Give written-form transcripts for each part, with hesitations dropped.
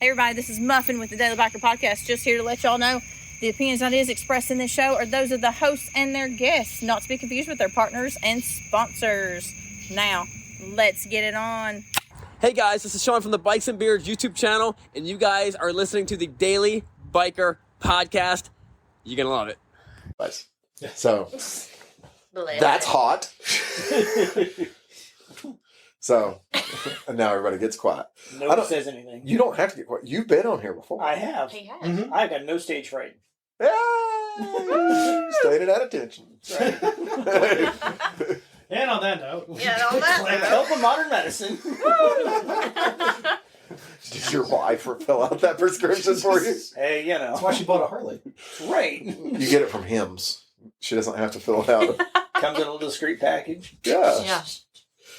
Hey everybody, this is Muffin with the Daily Biker Podcast. Just here to let y'all know the opinions and ideas expressed in this show are those of the hosts and their guests, not to be confused with their partners and sponsors. Now, let's get it on. Hey guys, this is Sean from the Bikes and Beards YouTube channel, and you guys are listening to the Daily Biker Podcast. You're gonna love it. Nice. So that's hot. So, and now everybody gets quiet. Nobody says anything. You don't have to get quiet. You've been on here before. I have. He has. Mm-hmm. I've got no stage fright. Yay! Staying at attention. Right. And on that note, Yeah, on that With note. help of modern medicine. Did your wife fill out that prescription for you? Hey, you know. that's why she bought a Harley. Right. You get it from Hims. She doesn't have to fill it out. Comes in a little discreet package. Yeah. Yeah.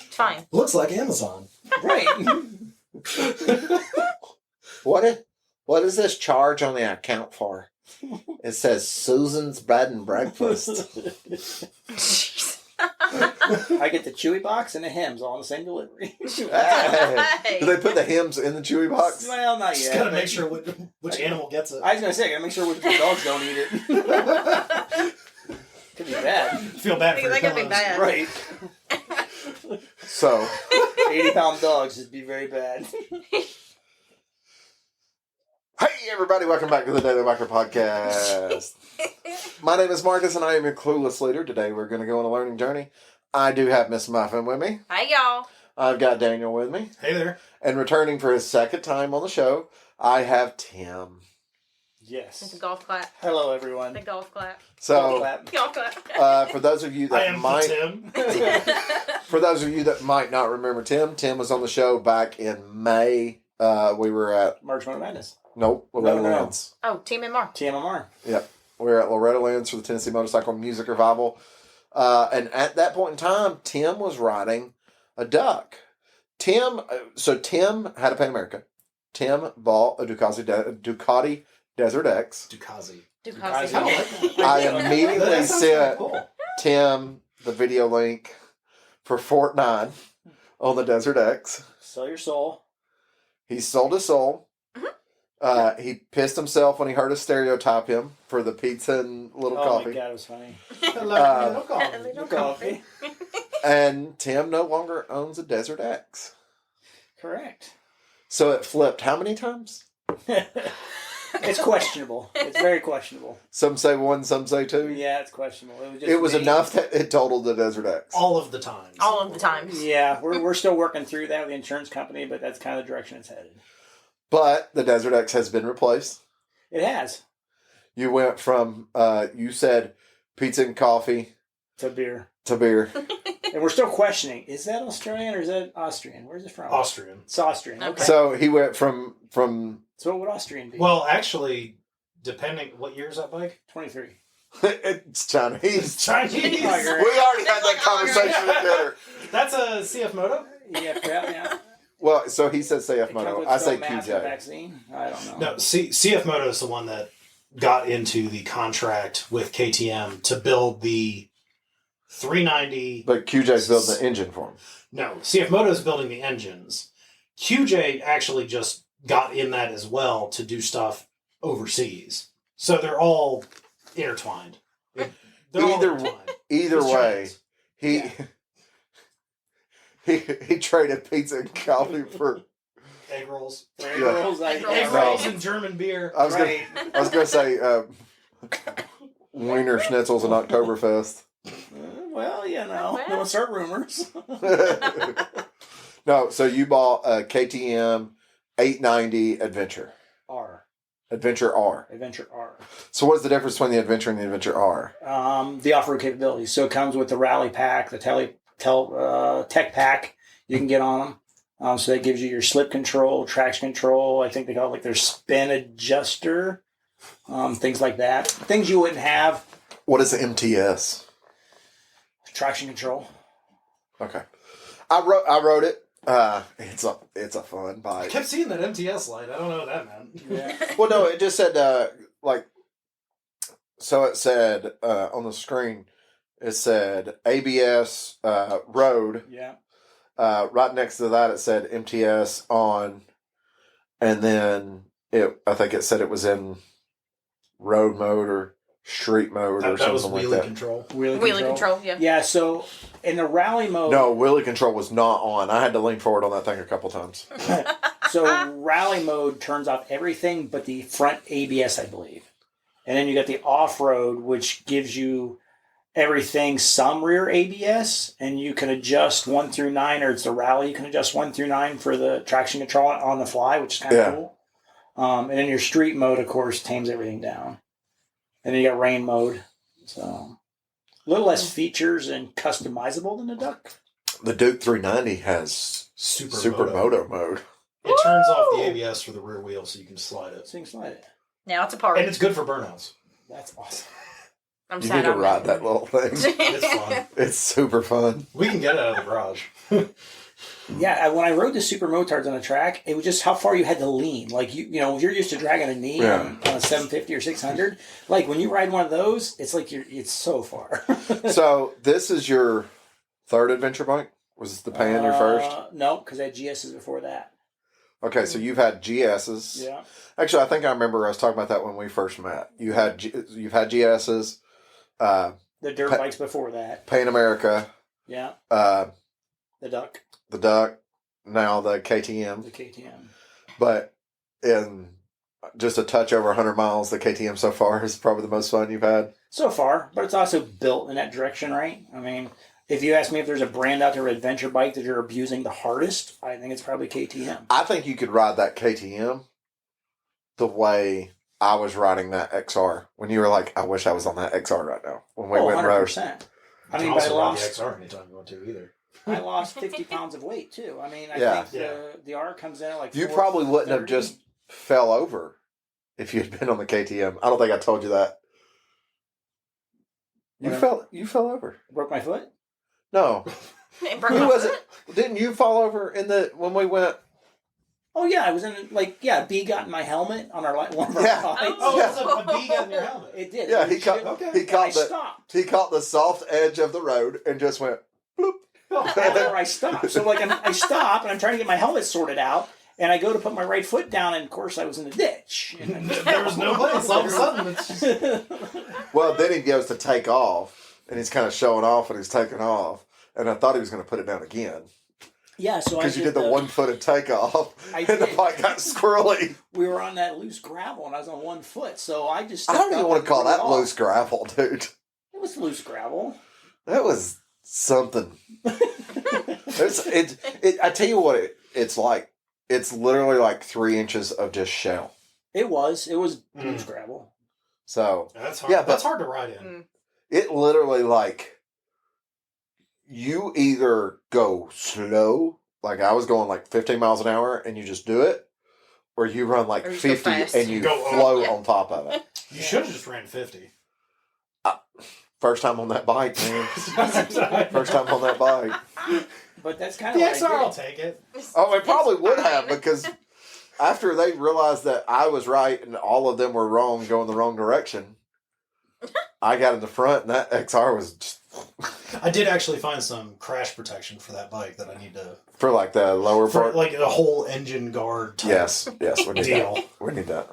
It's fine. Looks like Amazon. Right. What is this charge on the account for? It says Susan's Bread and Breakfast. I get the Chewy box and the Hims all in the same delivery. Hey. Do they put the Hims in the Chewy box? Well, not Just yet. gotta but- make sure which animal gets it. I was going to say, I got to make sure the dogs don't eat it. Could be bad. Feel bad for That your could be pillows. bad. Right. So, 80-pound dogs would be very bad. hey everybody, welcome back to the Daily Biker Podcast. My name is Marcus and I am your clueless leader. Today we're going to go on a learning journey. I do have Miss Muffin with me. Hey y'all. I've got Daniel with me. Hey there. And returning for his second time on the show, I have Tim. It's a Yes. golf clap. Hello, everyone. The golf clap. So, Golf clap. for those of you I that am might... Tim. For those of you that might not remember Tim was on the show back in May. We were at... March Motor Madness. Nope, Loretta No. Lands. Oh, Team and Mark. TMMR. Yep. We were at Loretta Lands for the Tennessee Motorcycle Music Revival. And at that point in time, Tim was riding a Duck. Tim had a Pan America. Tim bought a Ducati Desert X. Dukazi. Ducati. I don't like that. I immediately That sounds sent pretty cool. Tim the video link for Fort 9 on the Desert X. Sell your soul. He sold his soul. He pissed himself when he heard us stereotype him for the pizza and little Oh coffee. my God, it was funny. No coffee. Little Coffee. And Tim no longer owns a Desert X. Correct. So it flipped how many times? It's questionable. It's very questionable. Some say one, some say two. Yeah, it's questionable. It was me. enough that it totaled the Desert X. All of the times. All of the times. Yeah, we're still working through that with the insurance company, but that's kind of the direction it's headed. But the Desert X has been replaced. It has. You went from, you said pizza and coffee To beer. to beer. And we're still questioning, is that Australian or is that Austrian? Where's it from? Austrian. It's Austrian. Okay. Okay. So he went from So what would Austrian be? Well, actually, depending... What year is that bike? 23. it's Chinese. Chinese. We already had that conversation at dinner. That's a CF Moto? Yeah, yeah. Well, so he says CF It comes Moto. with I its say own mask and QJ. vaccine. I don't know. No, CF Moto is the one that got into the contract with KTM to build the 390... But QJ's building the engine for him. No, CF Moto is building the engines. QJ actually just got in that as well to do stuff overseas. So they're all intertwined. They're all Either- intertwined. Either It's way, Chinese. he traded pizza and coffee for. Egg rolls. Egg Yeah. rolls, Egg Egg No. rolls and German beer. I was Right. gonna say Wiener Schnitzels and Oktoberfest. Well, you know. Well. Don't start rumors. No, so you bought a KTM 890 Adventure. Adventure R. Adventure R. So what is the difference between the Adventure and the Adventure R? The off-road capabilities. So it comes with the rally pack, the tech pack you can get on them. So that gives you your slip control, traction control. I think they call it like their spin adjuster, things like that. Things you wouldn't have. What is the MTS? Traction control. Okay, I wrote it. It's a fun I bike. kept seeing that MTS light. I don't know what that meant. Yeah. Well, no, it just said so it said on the screen. It said ABS road. Yeah. Right next to that, it said MTS on and then I think it said it was in road mode or street mode or That was something like wheelie that. control. Wheelie control, yeah. Yeah, so in the rally mode, No, wheelie control was not on. I had to lean forward on that thing a couple times. so rally mode turns off everything but the front ABS, I believe. And then you got the off-road, which gives you everything, some rear ABS, and you can adjust 1 through 9, or it's the rally, you can adjust 1 through 9 for the traction control on the fly, which is kind of Yeah. cool. And then your street mode, of course, tames everything down. And then you got rain mode. So a little less features and customizable than the Duck. The Duke 390 has Supermoto mode. It turns off the Woo! ABS for the rear wheel so you can slide it. So you can slide it. Now it's a party. And it's good for burnouts. That's awesome. I'm You sad need to I'm ride not- that little thing. It's fun. It's super fun. We can get it out of the garage. Yeah, when I rode the super motards on the track, it was just how far you had to lean. Like you know, if you're used to dragging a knee Yeah. on a 750 or 600, like when you ride one of those, it's like it's so far. So this is your third adventure bike? Was the Pan your first? No, because I had GSs before that. Okay, so you've had GSs. Yeah, Actually, I think I remember us talking about that when we first met. You've had GSs, the dirt Pa- bikes before that. Pan America, Yeah, the the Duck, Duck, now the KTM. the KTM. But in just a touch over 100 miles, the KTM so far is probably the most fun you've had. So far, but it's also built in that direction, right? I mean, if you ask me if there's a brand out there, adventure bike that you're abusing the hardest, I think it's probably KTM. I think you could ride that KTM the way I was riding that XR. When you were like, I wish I was on that XR right now. When we went and rode. 100%. You I can mean, but I also ride the lost, XR anytime you want to either. I lost 50 pounds of weight too. I mean, I Yeah. think the R comes in at like You probably wouldn't have 430. just fell over if you had been on the KTM. I don't think I told you that. You Yeah. fell over. broke my foot. No. It broke Who my was foot. it? Didn't you fall over when we went? Oh yeah, I was in B got in my helmet on one of our Yeah. rides. Oh, Yeah. it's a bee got in your helmet. It did. Yeah, It he caught Okay. he and I caught the stopped. he caught the soft edge of the road and just went bloop. After I stopped. So I stop and I'm trying to get my helmet sorted out, and I go to put my right foot down, and of course I was in the ditch. There was no place. All of a sudden, it's just... Well, then he goes to take off, and he's kind of showing off, and he's taking off, and I thought he was going to put it down again Yeah, so I because you did the 1-footed takeoff, I and the did. bike got squirrely. We were on that loose gravel, and I was on 1 foot, so I just. I don't stepped even up want and to call threw it that off. loose gravel, dude. It was loose gravel. That was something. I tell you what, it's like. It's literally like 3 inches of just shell. It was loose gravel. So That's hard. Yeah, but- That's hard to ride in. it literally like you either go slow, like I was going like 15 miles an hour, and you just do it, or you run like Or you just go 50 fast. and you Go float Yeah. on top of it. You should have just ran 50. First time on that bike, man. First time on that bike. But that's kind The of XR will what I did. take it. Oh, it probably It's would fine. have, because after they realized that I was right and all of them were wrong, going the wrong direction, I got in the front, and that XR was just I did actually find some crash protection for that bike that I need to... for like the lower For part. like a whole engine guard type Yes, we need deal. that. We need that.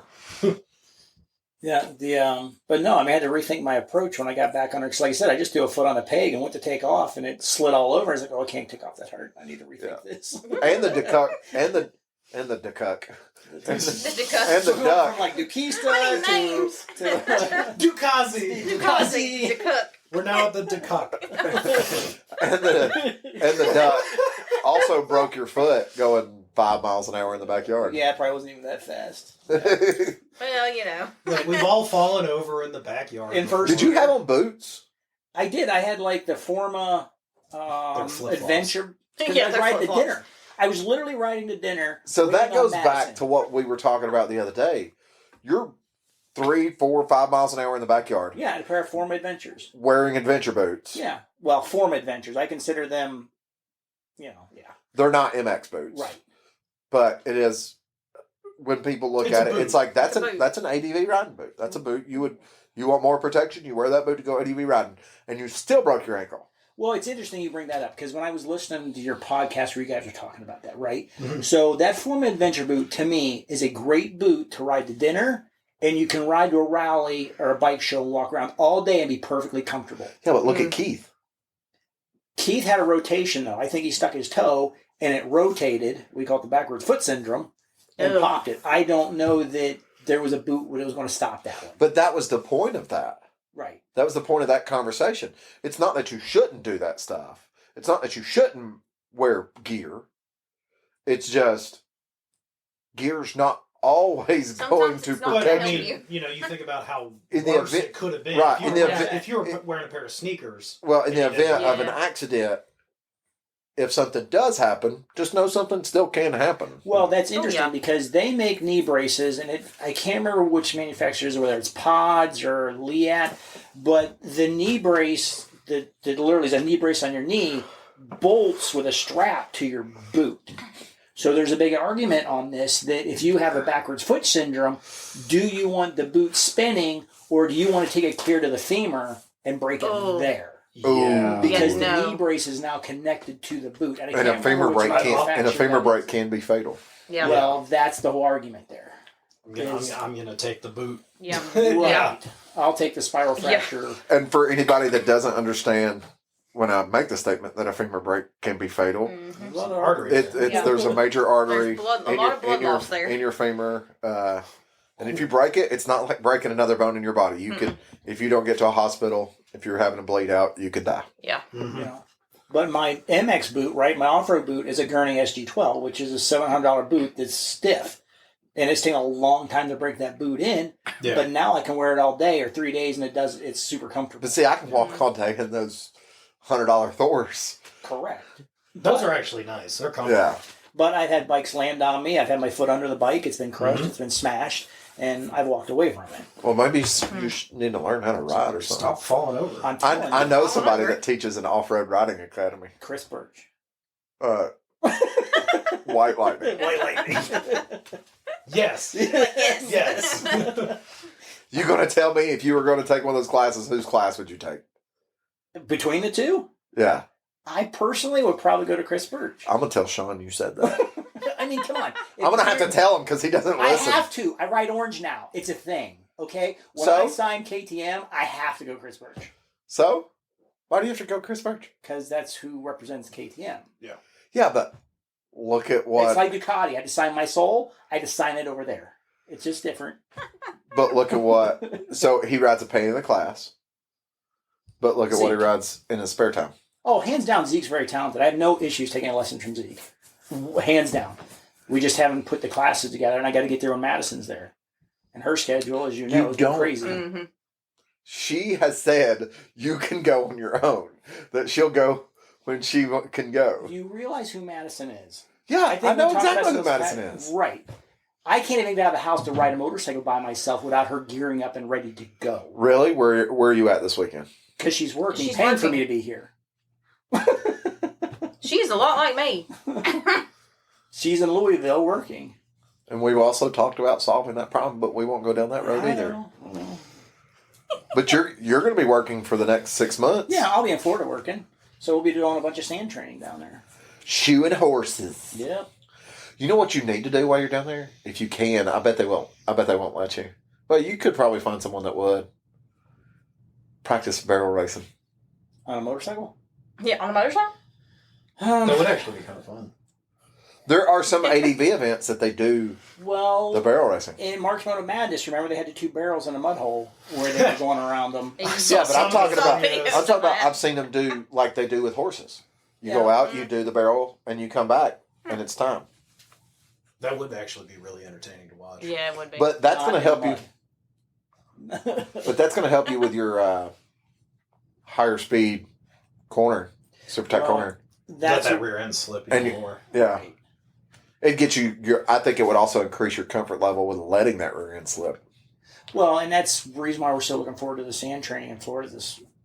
Yeah, but no, I mean, I had to rethink my approach when I got back on her. Because, like I said, I just threw a foot on the peg and went to take off, and it slid all over. I was like, "Oh, I can't take off that hard. I need to rethink this." And the duck, and the duck, and The the So we went duck. from like Dukista What names? to Dukazi! Dukazi, the cook. We're now at the Ducuck. and the duck also broke your foot going 5 miles an hour in the backyard. yeah, it probably wasn't even that fast. Well, you know. Like, we've all fallen over in the backyard. In first- Did you have on boots? I did. I had like the Forma They're flip-flops. adventure. 'Cause Yeah, I was they're riding to flip-flops. dinner. I was literally riding to dinner. So that waiting on goes back Madison. to what we were talking about the other day. You're 3, 4, 5 miles an hour in the backyard, Yeah, I had a pair of Forma Adventures. wearing adventure boots. Yeah, well, Forma Adventures. I consider them, yeah, They're not MX boots, right. But it is. When people look It's at a it, boot. it's like that's It's a an boot. that's an ADV riding boot. That's a boot. You want more protection, you wear that boot to go ADV riding, and you still broke your ankle. Well, it's interesting you bring that up because when I was listening to your podcast where you guys were talking about that, right? So that Foreman Adventure boot to me is a great boot to ride to dinner, and you can ride to a rally or a bike show and walk around all day and be perfectly comfortable. Yeah, but look at Keith. Keith had a rotation though. I think he stuck his toe and it rotated. We call it the backwards foot syndrome, and Ew. popped it. I don't know that there was a boot that was going to stop that one. But that was the point of that. Right. That was the point of that conversation. It's not that you shouldn't do that stuff. It's not that you shouldn't wear gear. It's just gear's not always Sometimes going to it's not But gonna I protect help you. mean, you think about how In the worse event- it could have been. right, If in you, the were, event- if you were wearing a pair of sneakers. Well, in the and you event didn't- of an accident, if something does happen, just know something still can happen. Well, that's interesting yeah. because they make knee braces, and I can't remember which manufacturers, whether it's Pods or Liat, but the knee brace that literally is a knee brace on your knee bolts with a strap to your boot. So there's a big argument on this that if you have a backwards foot syndrome, do you want the boot spinning or do you want to take it clear to the femur and break it Oh. there? Yeah. Because Yeah, the no. knee brace is now connected to the boot. I And can't a femur remember which break can manufacturer that is. can be fatal. Yeah. Well, that's the whole argument there. I'm gonna take the boot. Yeah. Right. Yeah. I'll take the spiral Yeah. fracture. And for anybody that doesn't understand, when I make the statement that a femur break can be fatal, Mhm. Well, Artery. it's Yeah. there's a major artery There's blood- a in lot your, of blood in your, loss there. in your femur. And if you break it, it's not like breaking another bone in your body. You could, if you don't get to a hospital, if you're having a bleed out, you could die. Yeah. Mhm. You know. But my MX boot, right, my off-road boot is a Gurney SG12, which is a $700 boot that's stiff. And it's taken a long time to break that boot in. Yeah. But now I can wear it all day or 3 days and it's super comfortable. But see, I can walk all day in those $100 Thors. Correct. Those are actually nice. They're comfortable. Yeah. But I've had bikes land on me. I've had my foot under the bike. It's been crushed. Mhm. It's been smashed. And I've walked away from it. Well, maybe you need to learn how to ride or something. Stop falling over. I'm telling I you, know somebody remember. that teaches an off-road riding academy. Chris Birch. White Lightning. White Lightning. Yes. Yes. Yes. You going to tell me if you were going to take one of those classes, whose class would you take? Between the two, Yeah. I personally would probably go to Chris Birch. I'm going to tell Sean you said that. I mean, come on. I'm going to have to tell him because he doesn't I listen. have to. I ride orange now. It's a thing. Okay? When So? I sign KTM, I have to go Chris Birch. So, why do you have to go Chris Birch? Because that's who represents KTM. Yeah, but look at what. It's like Ducati. I had to sign my soul. I had to sign it over there. It's just different. But look at what. So he rides a pain in the class. But look at what he Zeke. rides in his spare time. Oh, hands down, Zeke's very talented. I have no issues taking a lesson from Zeke. Hands down. We just haven't put the classes together, and I got to get there when Madison's there. And her schedule, as you know, You has been don't. crazy. Mhm. She has said you can go on your own. That she'll go when she can go. You realize who Madison is? Yeah, I, we know talked about exactly who this Madison past- is. Right. I can't even get out of the house to ride a motorcycle by myself without her gearing up and ready to go. Really? Where are you at this weekend? Because she's working, She's paying for working. me to be here. She's a lot like me. She's in Louisville working. And we've also talked about solving that problem, but we won't go down that road I either. know. But you're going to be working for the next 6 months. Yeah, I'll be in Florida working. So we'll be doing a bunch of sand training down there. Shoeing horses. Yep. You know what you need to do while you're down there? If you can, I bet they won't. I bet they won't let you. But you could probably find someone that would. Practice barrel racing. On a motorcycle? Yeah, on a motorcycle? That would actually be kind of fun. There are some ADV events that they do Well, the barrel racing. in March Moto Madness, remember they had the 2 barrels in a mud hole where they were going around them. And you Yeah, saw but I'm talking some about. videos I'm talking of about. that. I've seen them do like they do with horses. You Yeah. go out, you do the barrel, and you come back, and it's time. That would actually be really entertaining to watch. Yeah, it would be. But that's Not going to in help you. mud. But that's going to help you with your higher speed corner, super tight Well, corner. Let That's that what- rear end slip And even you- more. Yeah, it gets you. I think it would also increase your comfort level with letting that rear end slip. Well, and that's the reason why we're so looking forward to the sand training in Florida.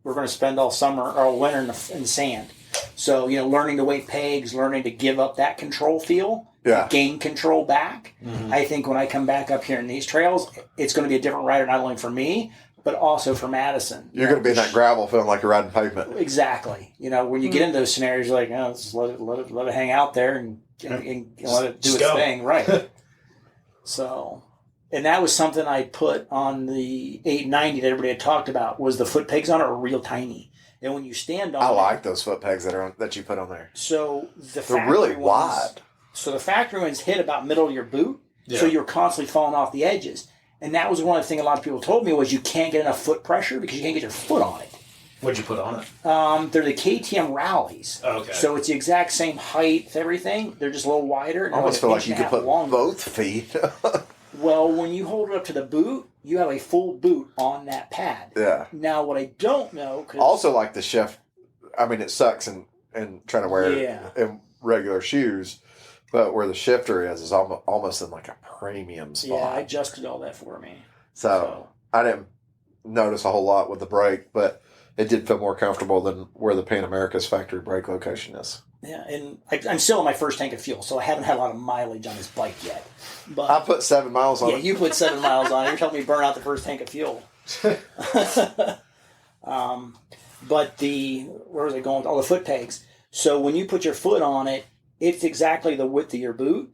We're going to spend all summer or all winter in the sand. So, learning to weight pegs, learning to give up that control feel, Yeah, gain control back. Mhm. I think when I come back up here in these trails, it's going to be a different rider, not only for me, but also for Madison. You're going to be in that gravel feeling like you're riding pavement. Exactly. When you get into those scenarios, you're like, oh, just let it hang out there and let it do its thing. Right. So, and that was something I put on the 890 that everybody had talked about, was the foot pegs on it are real tiny. And when you stand on I like those foot pegs that you put on there. So they're really wide. So the factory ones hit about middle of your boot. Yeah. So you're constantly falling off the edges. And that was one of the things a lot of people told me was you can't get enough foot pressure because you can't get your foot on it. What'd you put on it? They're the KTM Rallies. Oh, okay. So it's the exact same height, everything. They're just a little wider. And I almost feel like you could put both feet. Well, when you hold it up to the boot, you have a full boot on that pad. Yeah. Now, what I don't know... Also, like the shift, I mean, it sucks in trying to wear it in regular shoes, but where the shifter is almost in like a premium spot. Yeah, I adjusted all that for me. So I didn't notice a whole lot with the brake, but it did feel more comfortable than where the Pan America's factory brake location is. Yeah, and I'm still on my first tank of fuel, so I haven't had a lot of mileage on this bike yet. But I put 7 miles on it. Yeah, you put 7 miles on it. You're telling me burn out the first tank of fuel. But where was I going with all the foot pegs? So when you put your foot on it, it's exactly the width of your boot.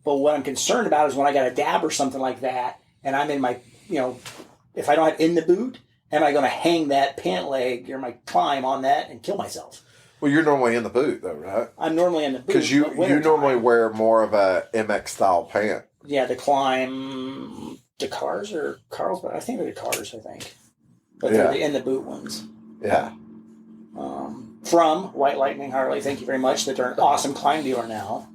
But what I'm concerned about is when I got a dab or something like that, and I'm in my, if I don't have in the boot, am I going to hang that pant leg or my climb on that and kill myself? Well, you're normally in the boot, though, right? I'm normally in the boot. Because you normally wear more of a MX-style pant. Yeah, the climb, the Cars or Carl's, but I think they're the Cars, I think. But they're the in the boot ones. Yeah. From White Lightning Harley, thank you very much. That they're an awesome climb dealer now.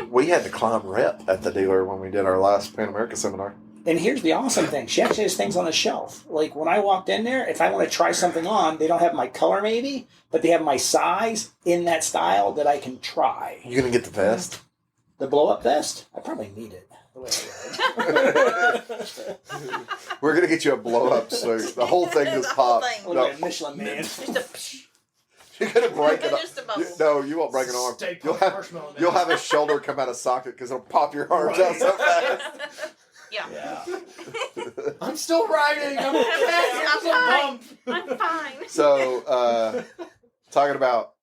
We had to climb rep at the dealer when we did our last Pan America seminar. And here's the awesome thing. She actually has things on the shelf. Like when I walked in there, if I want to try something on, they don't have my color maybe, but they have my size in that style that I can try. You going to get the vest? The blow-up vest? I probably need it. The way I ride. We're going to get you a blow-up suit. The whole thing just pops. Look at Michelin Man. You're going to break it. No, you won't break an arm. You'll have a shoulder come out of socket because it'll pop your arms out so fast. Yeah. I'm still riding. I'm okay. I'm fine. So, talking about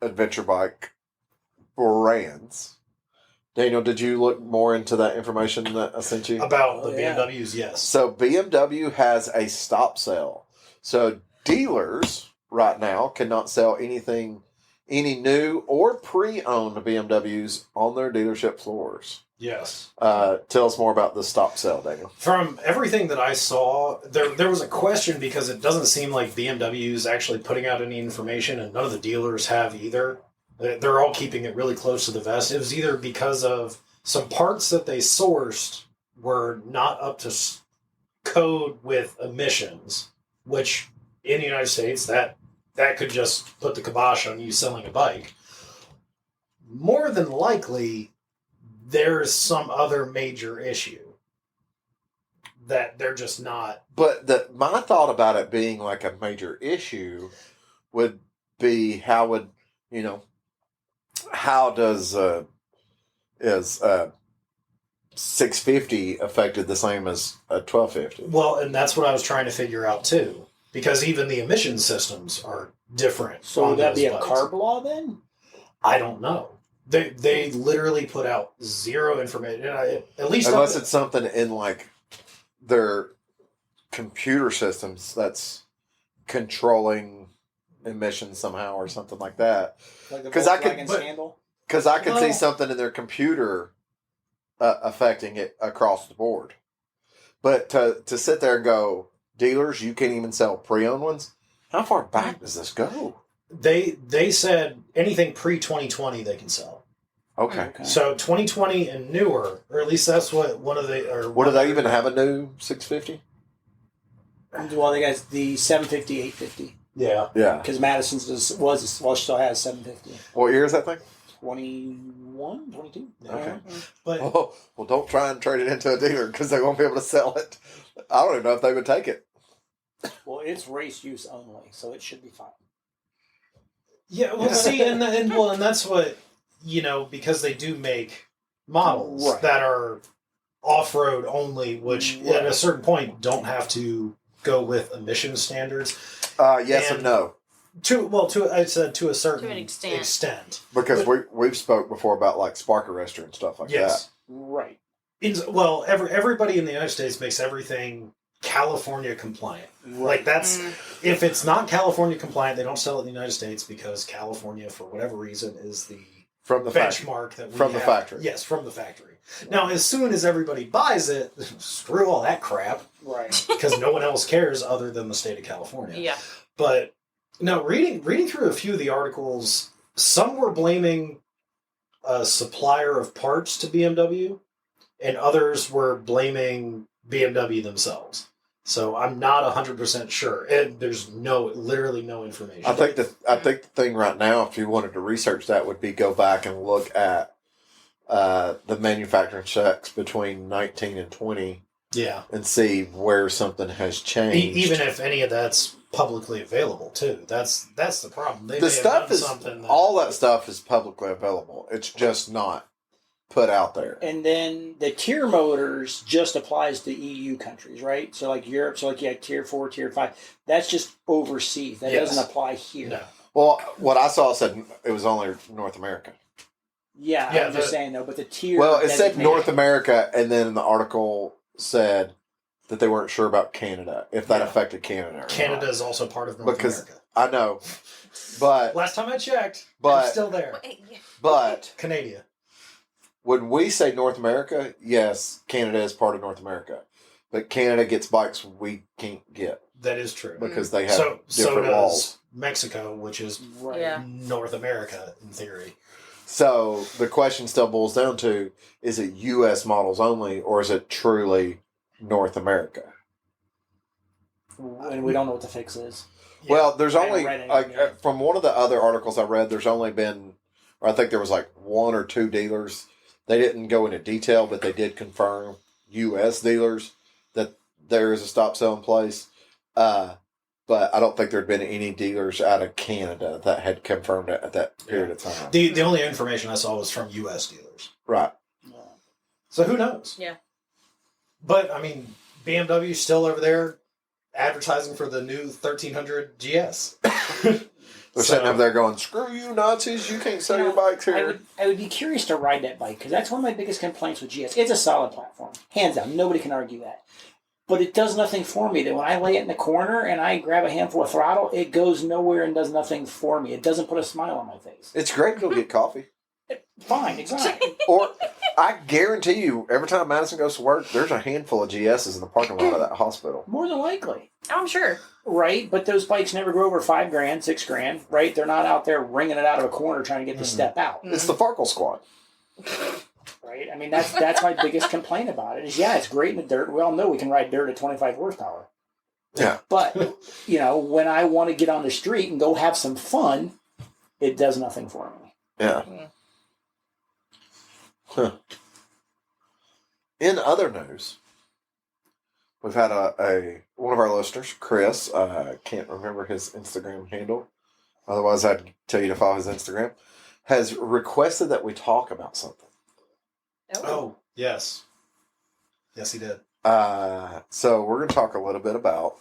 adventure bike brands, Daniel, did you look more into that information that I sent you? About the BMWs, yes. So, BMW has a stop sale. So, dealers right now cannot sell any new or pre-owned BMWs on their dealership floors. Yes. Tell us more about the stop sale, Daniel. From everything that I saw, there was a question because it doesn't seem like BMW is actually putting out any information, and none of the dealers have either. They're all keeping it really close to the vest. It was either because of some parts that they sourced were not up to code with emissions, which in the United States, that could just put the kibosh on you selling a bike. More than likely, there's some other major issue that they're just not. But my thought about it being like a major issue would be how does is 650 affected the same as a 1250? Well, and that's what I was trying to figure out too, because even the emission systems are different. So would that be a carb law then? I don't know. They literally put out zero information. At least unless it's something in like their computer systems that's controlling emissions somehow or something like that. Because I could see something in their computer affecting it across the board. But to sit there and go, dealers, you can't even sell pre-owned ones. How far back does this go? They said anything pre-2020 they can sell. Okay. So 2020 and newer, or at least that's what one of the. Or what do they even have a new 650? Well, they got the 750, 850. Yeah. Yeah. Because Madison's still has 750. What year is that thing? 21, 22. Okay. But well, don't try and trade it into a dealer because they won't be able to sell it. I don't even know if they would take it. Well, it's race use only, so it should be fine. Yeah, well, see, and that's what, because they do make models that are off-road only, which at a certain point don't have to go with emission standards. Yes and And- no. I said to a certain To an extent. Because we've spoke before about like spark arrestor and stuff like Yes. Right. Everybody in the United States makes everything California compliant. Like that's if it's not California compliant, they don't sell it in the United States because California, for whatever reason, is the that. From the factory. benchmark that we From the have. factory. Yes, from the factory. Now, as soon as everybody buys it, screw all that crap Right. because no one else cares other than the state of California. Yeah. But no, reading through a few of the articles, some were blaming a supplier of parts to BMW, and others were blaming BMW themselves. So I'm not 100% sure, and there's literally no information. I think the thing right now, if you wanted to research that, would be go back and look at the manufacturing checks between 19 and 20 yeah, and see where something has changed. even if any of that's publicly available too. That's the problem. They the may have stuff done is something that, all that stuff is publicly available. It's just not put out there. And then the tier motors just applies to EU countries, right? So like Europe, so like you have tier 4, tier 5. That's just overseas. That Yes. doesn't apply here. No. Well, what I saw said it was only North America. Yeah, Yeah, I'm just the- saying though, but the tier. Well, it said designated- North America, and then the article said that they weren't sure about Canada, if that Yeah. affected Canada. Or Canada not. is also part of North Because- America. I know, but Last time I checked, But- I'm still there. but Canada. when we say North America, yes, Canada is part of North America, but Canada gets bikes we can't get That is true. because they have So different does laws. Mexico, which is Right. Yeah. North America in theory. So the question still boils down to: is it U.S. models only, or is it truly North America? And we don't know what the fix is. Yeah. Well, there's I haven't only read like anything yet. from one of the other articles I read, there's only been, or I think there was like 1 or 2 dealers. They didn't go into detail, but they did confirm U.S. dealers that there is a stop sell in place. But I don't think there'd been any dealers out of Canada that had confirmed it at that period of time. The only information I saw was from U.S. dealers. Right. So who knows? Yeah. But I mean, BMW's still over there advertising for the new 1300 GS. They're sitting over there going, "Screw you, Nazis! You can't sell your bikes I here." would be curious to ride that bike because that's one of my biggest complaints with GS. It's a solid platform, hands down. Nobody can argue that. But it does nothing for me. That when I lay it in the corner and I grab a handful of throttle, it goes nowhere and does nothing for me. It doesn't put a smile on my face. It's great to go get coffee. Fine, exactly. Or I guarantee you, every time Madison goes to work, there's a handful of GSs in the parking lot of that hospital. More than likely. Oh, I'm sure. Right, but those bikes never go over $5,000, $6,000, right? They're not out there wringing it out of a corner trying to get the step out, It's the Farkle Squad. right? I mean, that's my biggest complaint about it is, yeah, it's great in the dirt. We all know we can ride dirt at 25 horsepower. Yeah. But, you know, when I want to get on the street and go have some fun, it does nothing for me. Yeah. Huh. In other news, we've had a one of our listeners, Chris. Can't remember his Instagram handle. Otherwise, I'd tell you to follow his Instagram. Has requested that we talk about something. Oh, yes. Yes, he did. So we're going to talk a little bit about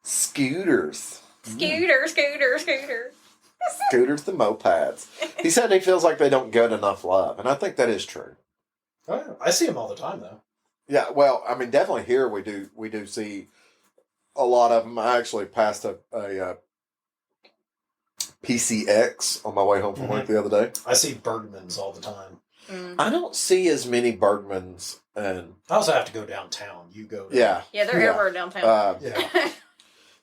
scooters. Scooter. Scooters, the mopeds. He said he feels like they don't get enough love, and I think that is true. Oh, yeah. I see him all the time, though. Yeah, well, I mean, definitely here we do see a lot of them. I actually passed a PCX on my way home from work the other day. I see Bergmans all the time. I don't see as many Bergmans, and I also have to go downtown. You go to yeah, Yeah, they're Yeah. everywhere downtown. Yeah.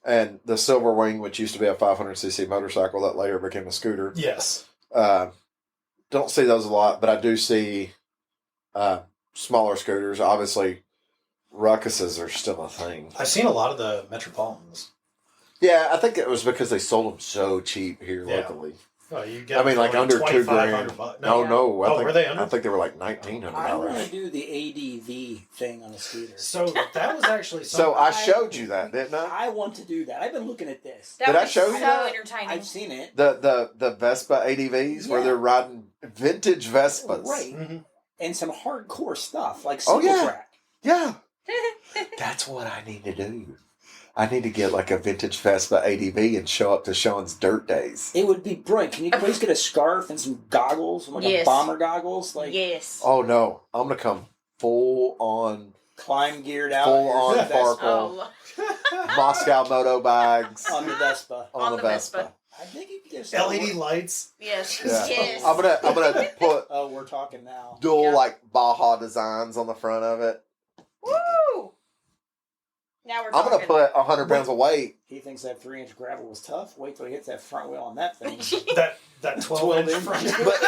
and the Silver Wing, which used to be a 500cc motorcycle that later became a scooter. Yes. Don't see those a lot, but I do see smaller scooters. Obviously, Ruckuses are still a thing. I've seen a lot of the Metropolitans. Yeah, I think it was because they sold them so cheap here Yeah. locally. Oh, you get I mean, them like for under $2,500 $2,000. No, No, Oh, were they under? I think they were like $1,900. I want to do the ADV thing on the scooter. So that was actually So something. I showed you that, didn't I? I want to do that. I've been looking at this. That Did would I be show you so that? entertaining. I've seen it. The Vespa ADVs where Yeah. they're riding vintage Vespas. Right. Mhm. And some hardcore stuff like Oh, single yeah. track. Yeah. That's what I need to do. I need to get like a vintage Vespa ADV and show up to Sean's dirt days. It would be brilliant. Can you please get a scarf and some goggles, like Yes. a bomber goggles, like Yes. Oh no, I'm gonna come full on climb geared out, Full on Vespa Farkle. Oh, Moscow moto bags on the Vespa. on the Vespa. I think you could just LED lights. yes. Yeah. Yes. I'm gonna put Oh, we're talking now. dual Yeah. like Baja designs on the front of it. Woo! Now we're I'm talking. gonna put 100 pounds of weight. He thinks that 3-inch gravel was tough. Wait till he hits that front wheel on that thing. That 12 inch front. But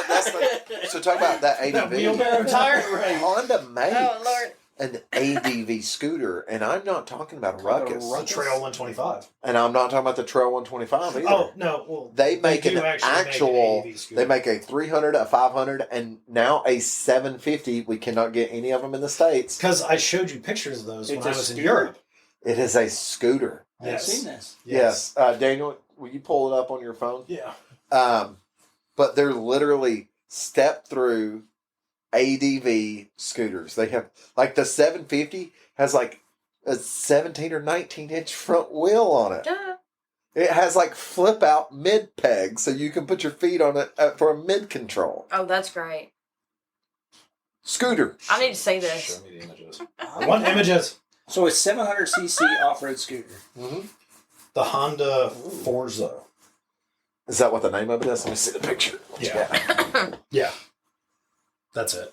that's so talk about that That ADV. wheelbarrow tire. Honda made Oh Lord. an ADV scooter, and I'm not talking about a Ruckus, The Trail 125. and I'm not talking about the Trail 125 either. Oh no! Well, They make do an actually make actual. ADV scooter. They make a 300, a 500, and now a 750. We cannot get any of them in the States. Because I showed you pictures of those It's when I a was in scooter? Europe. It is a scooter. I've Yes. seen this. Yes. Daniel, will you pull it up on your phone? Yeah. But they're literally step through ADV scooters. They have like the 750 has like a 17 or 19-inch front wheel on it. Duh. It has like flip out mid pegs so you can put your feet on it for a mid control. Oh, that's great. Scooter. I need to see this. Show me the images. I want images. So a 700cc off-road scooter. Mm-hmm. The Honda Forza. Is that what the name of it is? Let me see the picture. Yeah. Yeah. That's it.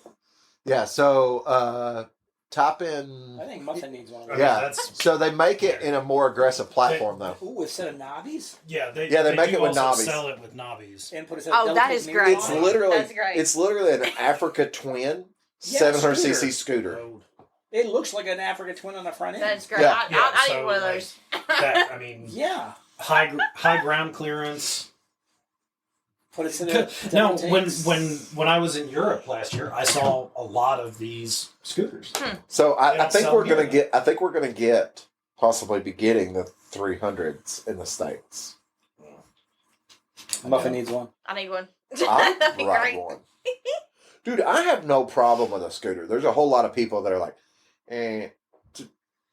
Yeah, so type in. I think Muffin needs one of I those. mean, Yeah. that's So they make it in a more aggressive platform, though. Ooh, a set of knobbies? yeah. They make do it with also knobbies. Sell it with knobbies. And put a set Oh, of that delicate is mirrors great. It's on it? literally That's great. It's literally an Africa Twin Yeah, 700cc scooter. Road. It looks like an Africa Twin on the front end. That's great. Yeah. I So, need one of like, those. That I mean, Yeah. high ground clearance. Put a set of No, double when tanks. when I was in Europe last year, I saw a lot of these scooters. So I Yeah, think so we're gonna good. get. I think we're gonna get possibly be getting the 300s in the States. Muffin needs one. I need one. I'll That'd be ride great. one. Dude, I have no problem with a scooter. There's a whole lot of people that are like,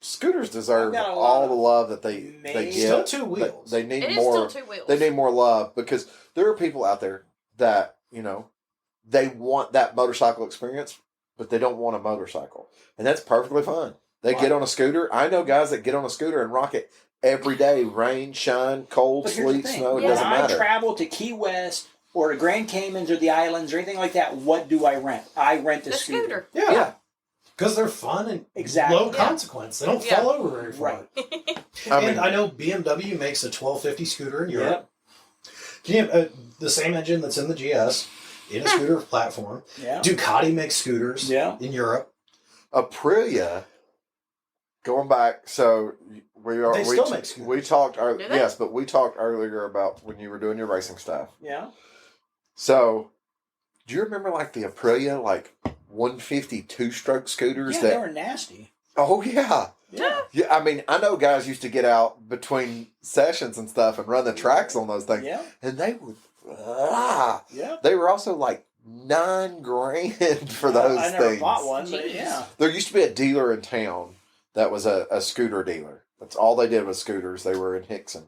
scooters deserve I've got a lot all of the love that they made- get. Still two wheels. They need It is more. still two wheels. They need more love because there are people out there that they want that motorcycle experience, but they don't want a motorcycle, and that's perfectly fine. They Right. get on a scooter. I know guys that get on a scooter and rock it every day, rain, shine, cold, But here's the sleet, thing. snow. It Yeah. doesn't When I matter. travel to Key West or to Grand Caymans or the islands or anything like that, what do I rent? I rent the a scooter. Yeah, Yeah. because they're fun and Exactly. low Yeah. consequence. They don't Yeah. fall over very far. Right. I And mean, I know BMW makes a 1250 scooter in Europe. Yep. Can you, the same engine that's in the GS in a scooter platform. Yeah. Ducati makes scooters Yeah. in Europe. Aprilia. Going back, so we are. They still make scooters. We talked. Do they? Yes, but we talked earlier about when you were doing your racing stuff. Yeah. So, do you remember like the Aprilia, like 150 two-stroke scooters? Yeah, that they were nasty. Oh yeah, Yeah. yeah. I mean, I know guys used to get out between sessions and stuff and run the tracks on those things, Yeah. and they would. Yeah. They were also like $9,000 for those I never things. bought one, but Jeez. yeah. There used to be a dealer in town that was a scooter dealer. That's all they did was scooters. They were in Hickson,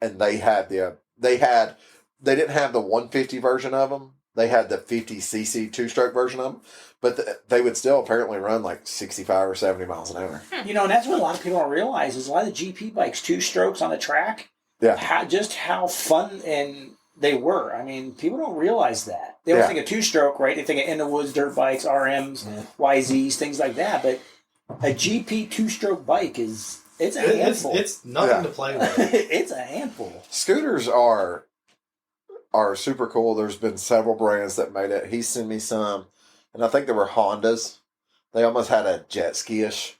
and they didn't have the 150 version of them. They had the 50cc two-stroke version of them, but they would still apparently run like 65 or 70 miles an hour. You know, and that's what a lot of people don't realize is a lot of the GP bikes, two strokes on the track, Yeah. how fun and they were. I mean, people don't realize that. They don't Yeah. think of two-stroke, right? They think of in the woods dirt bikes, RMs, YZs, things like that. But a GP two-stroke bike it's a handful. It's nothing Yeah. to play with. It's a handful. Scooters are super cool. There's been several brands that made it. He sent me some, and I think they were Hondas. They almost had a jet ski-ish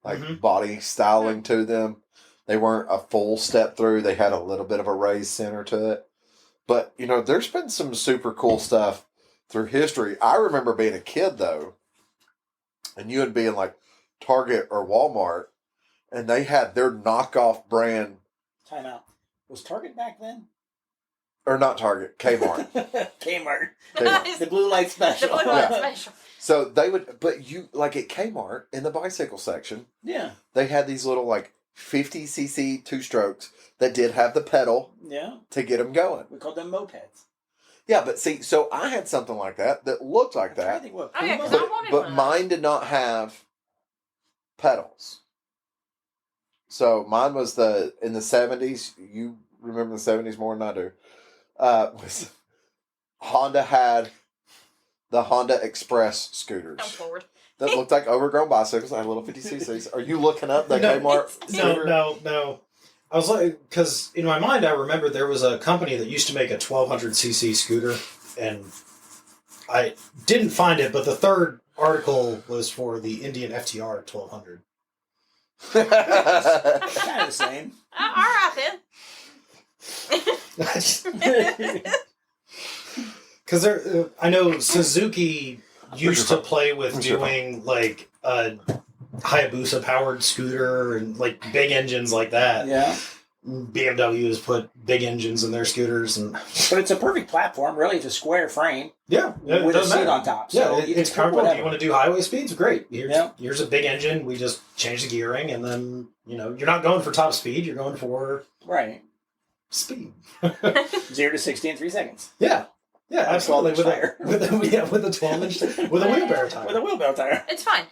Mhm. body styling to them. They weren't a full step through. They had a little bit of a raised center to it. But, there's been some super cool stuff through history. I remember being a kid, though, and you would be in, like, Target or Walmart, and they had their knockoff brand. Time out. Was Target back then? or not Target, Kmart. Kmart. Kmart. The blue light The special. blue light special. So they would, but you like at Kmart in the bicycle section, Yeah. they had these little like 50cc two strokes that did have the pedal Yeah. to get them going. We called them mopeds. Yeah, but see, so I had something like that looked like I'm trying to that, think what Oh, yeah, Puma- 'cause I wanted one but of mine did not have pedals. So mine was in the 70s. You remember the 70s more than I do. Was Honda had the Honda Express scooters Come forward. that looked like overgrown bicycles. I had little 50cc's. Are you looking up the No, Kmart? No, scooter? no. I was like, because in my mind, I remember there was a company that used to make a 1200cc scooter, and I didn't find it, but the third article was for the Indian FTR 1200. Kind of the same. Oh, all right then. Because I know Suzuki used to play with doing like a Hayabusa powered scooter and like big engines like that. Yeah. BMW has put big engines in their scooters, and But it's a perfect platform. Really, it's a square frame yeah, it with a doesn't seat matter. on top. Yeah, So it's put comfortable. whatever. You want to do highway speeds? Great. Yeah. Here's a big engine. We just change the gearing, and then you're not going for top speed. You're going for Right. speed. 0 to 60 in 3 seconds. Yeah, absolutely. 12-inch tire. With a 12-inch with a wheelbarrow tire. With a wheelbarrow tire. It's fine.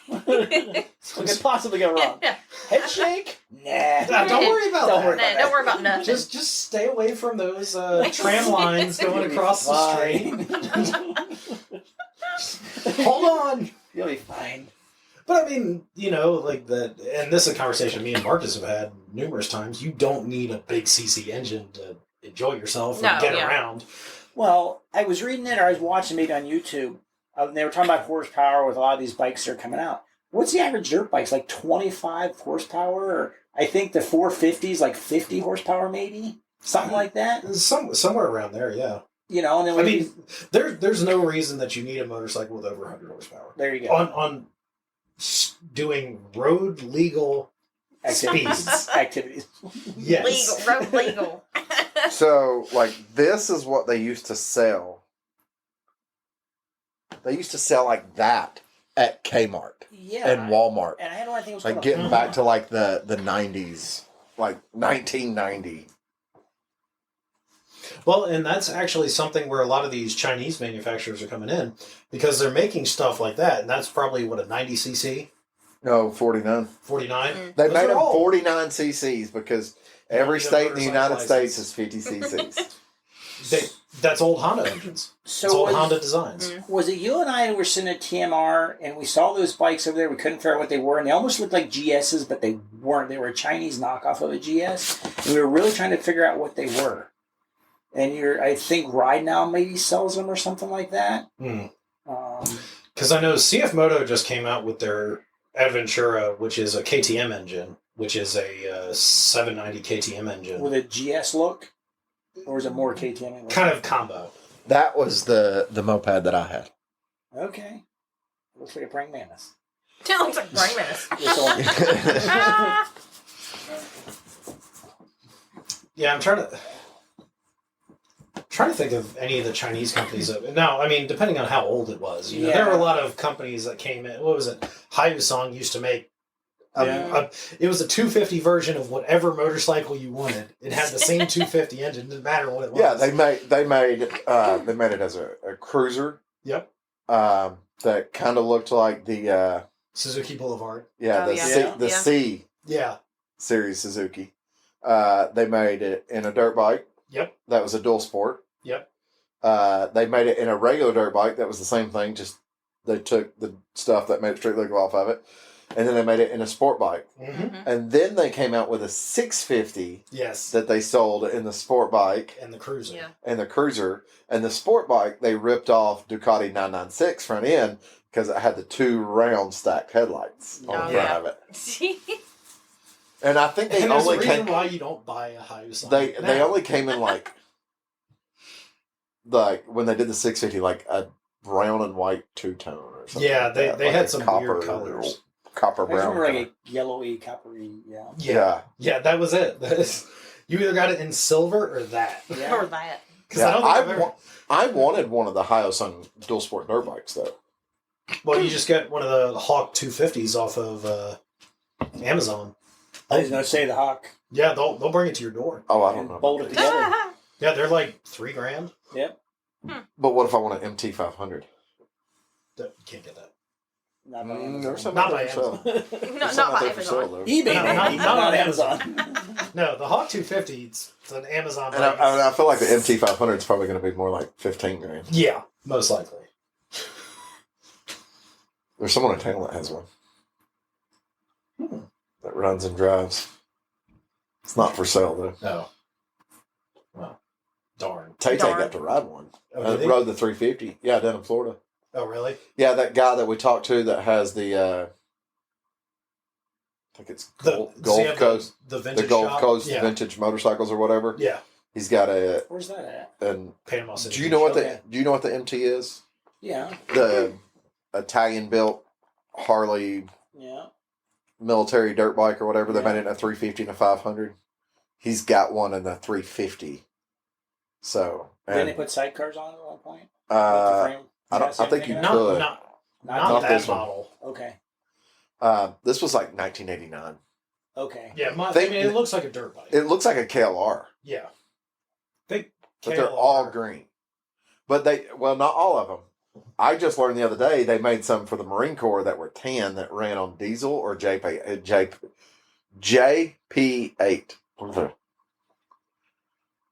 What could possibly go wrong? Yeah. Head shake? Nah. Nah, don't worry about Don't that. worry Nah, don't worry about nothing. Just stay away from those tram lines going across the street. Hold on. You'll be fine. But I mean, like that, and this is a conversation me and Marcus have had numerous times. You don't need a big CC engine to enjoy yourself and No, get yeah. around. Well, I was reading it or I was watching maybe on YouTube. And they were talking about horsepower with a lot of these bikes that are coming out. What's the average dirt bikes? Like 25 horsepower? Or I think the 450s like 50 horsepower maybe? Something like that. Somewhere around there, yeah. And then I mean, there's no reason that you need a motorcycle with over 100 horsepower there you go. on doing road legal speeds. Activities. Yes, Road legal. So, like, this is what they used to sell. They used to sell like that at Kmart Yeah. and Walmart. And I had one, I think it was Like called getting back to like the 90s, like 1990. Well, and that's actually something where a lot of these Chinese manufacturers are coming in because they're making stuff like that, and that's probably what a 90cc, No, 49. 49. They Those made are them all- 49 cc's because every need a state in the motorcycle United States license. is 50 cc's. That's old Honda engines. It's So old was, Honda designs. was it you and I who were sitting at TMR and we saw those bikes over there? We couldn't figure out what they were, and they almost looked like GSs, but they weren't. They were a Chinese knockoff of a GS. And we were really trying to figure out what they were. And I think Ride Now maybe sells them or something like that. Because I know CF Moto just came out with their Adventura, which is a KTM engine, which is a 790 KTM engine. With a GS look, or is it more KTM? Kind of combo. That was the moped that I had. Okay. Looks like a praying mantis. It looks like brain menace. This one. Ah. Yeah, I'm trying to think of any of the Chinese companies. Now, I mean, depending on how old it was, Yeah. there were a lot of companies that came in. What was it? Hyosung used to make. It was a 250 version of whatever motorcycle you wanted. It had the same 250 engine. Didn't matter what it was. Yeah, they made it as a cruiser. Yep. That kind of looked like the Suzuki Boulevard. Oh, yeah. the Yeah. C Yeah. series Suzuki. They made it in a dirt bike. Yep. That was a dual sport. Yep. They made it in a regular dirt bike. That was the same thing. Just they took the stuff that made it street legal off of it, and then they made it in a sport bike. Mm-hmm. And then they came out with a 650 Yes. that they sold in the sport bike And the Cruiser. Yeah. and the cruiser. And the sport bike, they ripped off Ducati 996 front end because it had the two round stacked headlights on the front yeah. of it. See? And I think they And there's a only reason came. why you don't buy a Hyosung. They now. only came in like when they did the 650, like a brown and white two tone or something. Yeah, like they that, had like a some weird colors. copper I just brown. remember color. like a yellowy, coppery, yeah. Yeah, that was it. You either got it in silver or that. Yeah. Or that. Because I don't think I've I, ever... I wanted one of the Hyosung dual sport dirt bikes though. Well, you just get one of the Hawk 250s off of Amazon. I was going to say the Hawk. Yeah, they'll bring it to your door. Oh, I don't And know. bolt it together. Yeah, they're like $3,000. Yep. But what if I want an MT500? You can't get that. Not by There's Amazon. something Not out by there for sale. No, There's not something out by there for sale, Amazon. though. eBay, No, maybe, not not on Amazon. Amazon. No, the Hawk 250, it's an Amazon And bike. I feel like the MT500 is probably going to be more like 15 grand. Yeah, most likely. There's someone in town that has one that runs and drives. It's not for sale though. No. Well, darn. Tay Darn. got to ride one. Oh, did he? Rode the 350. Yeah, down in Florida. Oh, really? Yeah, that guy that we talked to that has the, I think it's Gulf Coast, The vintage the Gulf shop? Coast Yeah. vintage motorcycles or whatever. Yeah. He's got a, Where's that at? and Panama City. do you know what Okay. the MT is? Yeah. The Italian built Harley Yeah. military dirt bike or whatever. They Yeah. made it in a 350 and a 500. He's got one in the 350. So, Didn't they and put sidecars on it at one point? Like the frame? I don't- Yeah, same I think thing you as Not, could. not, that? not, Not that this one. model. Okay. this was like 1989. Okay. Yeah, I Think- mean, it looks like a dirt bike. It looks like a KLR, Yeah. Think but they're all green. But not all of them. I just learned the other day they made some for the Marine Corps that were tan that ran on diesel or JP8.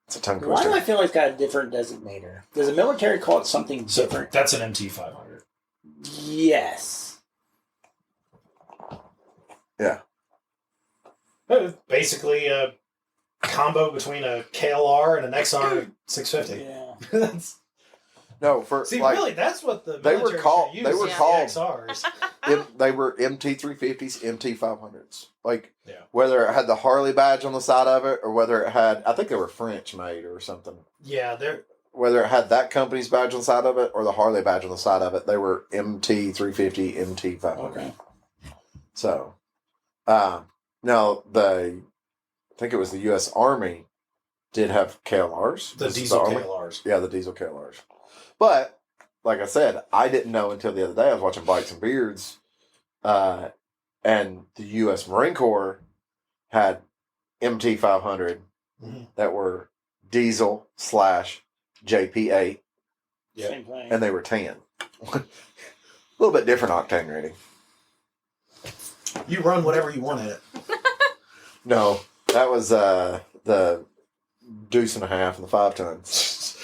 It's a tongue Why do I twister. feel like it's got a different designator? Does the military call it something So different? that's an MT500. Yes. Yeah. Basically a combo between a KLR and an XR 650. Yeah. That's, No, for see, like really, that's what the they were military called- should they use were is the called- XRs. they were MT350s, MT500s. Like Yeah. whether it had the Harley badge on the side of it or whether it had, I think they were French made or something. Yeah, they're Whether it had that company's badge on the side of it or the Harley badge on the side of it, they were MT350, MT500. Okay. So, now I think it was the U.S. Army did have KLRs. the This is diesel Army. KLRs. Yeah, the diesel KLRs. But like I said, I didn't know until the other day. I was watching Bikes and Beards, and the U.S. Marine Corps had MT500 Mhm. that were diesel / JP8, Yeah. Same thing. and they were tan. A little bit different octane rating. You run whatever you want in it. No, that was the deuce and a half and the 5 tons.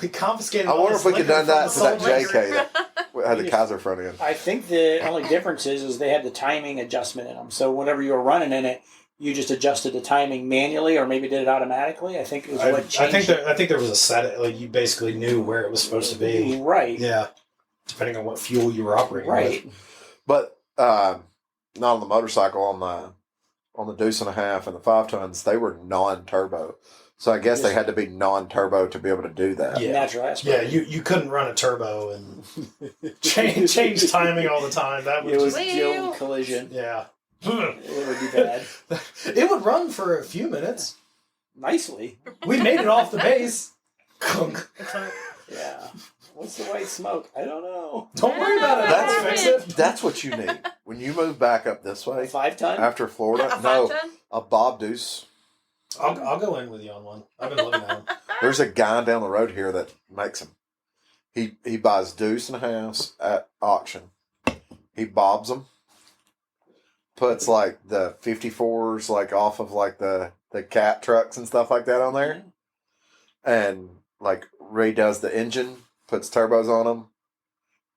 We confiscated. I all wonder this if we could liquor done that from to the that soldiers. JK that had the Kaiser front end. I think the only difference is they had the timing adjustment in them. So whenever you were running in it, you just adjusted the timing manually, or maybe did it automatically. I think it was what changed. I think there was a set. Like you basically knew where it was supposed to be. Right. Yeah, depending on what fuel you were operating. Right. But not on the motorcycle, on the deuce and a half and the 5 tons, they were non-turbo. So I guess they had to be non-turbo to be able to do that. Yeah. Natural aspect. Yeah, you couldn't run a turbo and change timing all the time. That would It was just, Joe collision. yeah. It would be bad. It would run for a few minutes. Nicely. We made it off the base. Don't Yeah. What's the white smoke? I don't know. worry about it. I'll fix it. That's what you need. When you move back up this A way, 5-ton? after Florida, A no, 5 ton? a Bob Deuce. I'll go in with you on one. I've been looking at them. There's a guy down the road here that makes them. He buys deuce and a halves at auction. He bobs them. Puts like the 54s like off of like the cat trucks and stuff like that on there. And like redoes the engine, puts turbos on them,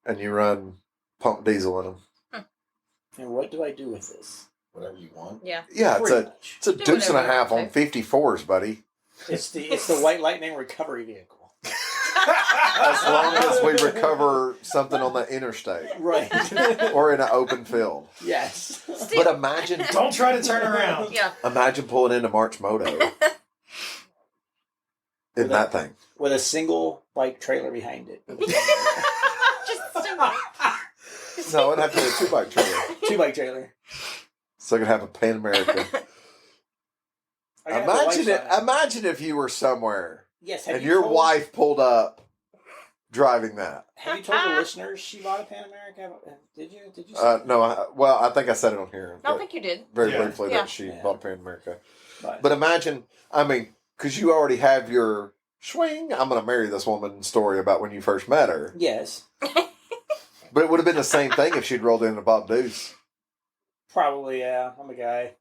and you run pump diesel in them. And what do I do with this? Whatever you want. Yeah. Yeah, Pretty much. it's a Do deuce and a whatever half you on want to. 54s, buddy. It's the White Lightning recovery vehicle. As long as we recover something on the interstate Right. or in an open field. Yes. But imagine Don't try to turn around. Yeah. imagine pulling into March Moto in that thing. With a single bike trailer behind it. Just simple. No, it'd have to be a 2-bike trailer. 2-bike trailer. So I could have a Pan America. I gotta have the Imagine it. life sign. Imagine if you were somewhere Yes, and your wife pulled up driving that. Have you told the listeners she bought a Pan America? Did you? Did you? No, I think I said it on here. I don't think you did. very Yeah. briefly Yeah. that she bought a Pan America. But, But imagine, I mean, because you already have your swing, I'm going to marry this woman story about when you first met her. yes, But it would have been the same thing if she'd rolled in a Bob Deuce. probably. Yeah, I'm a guy.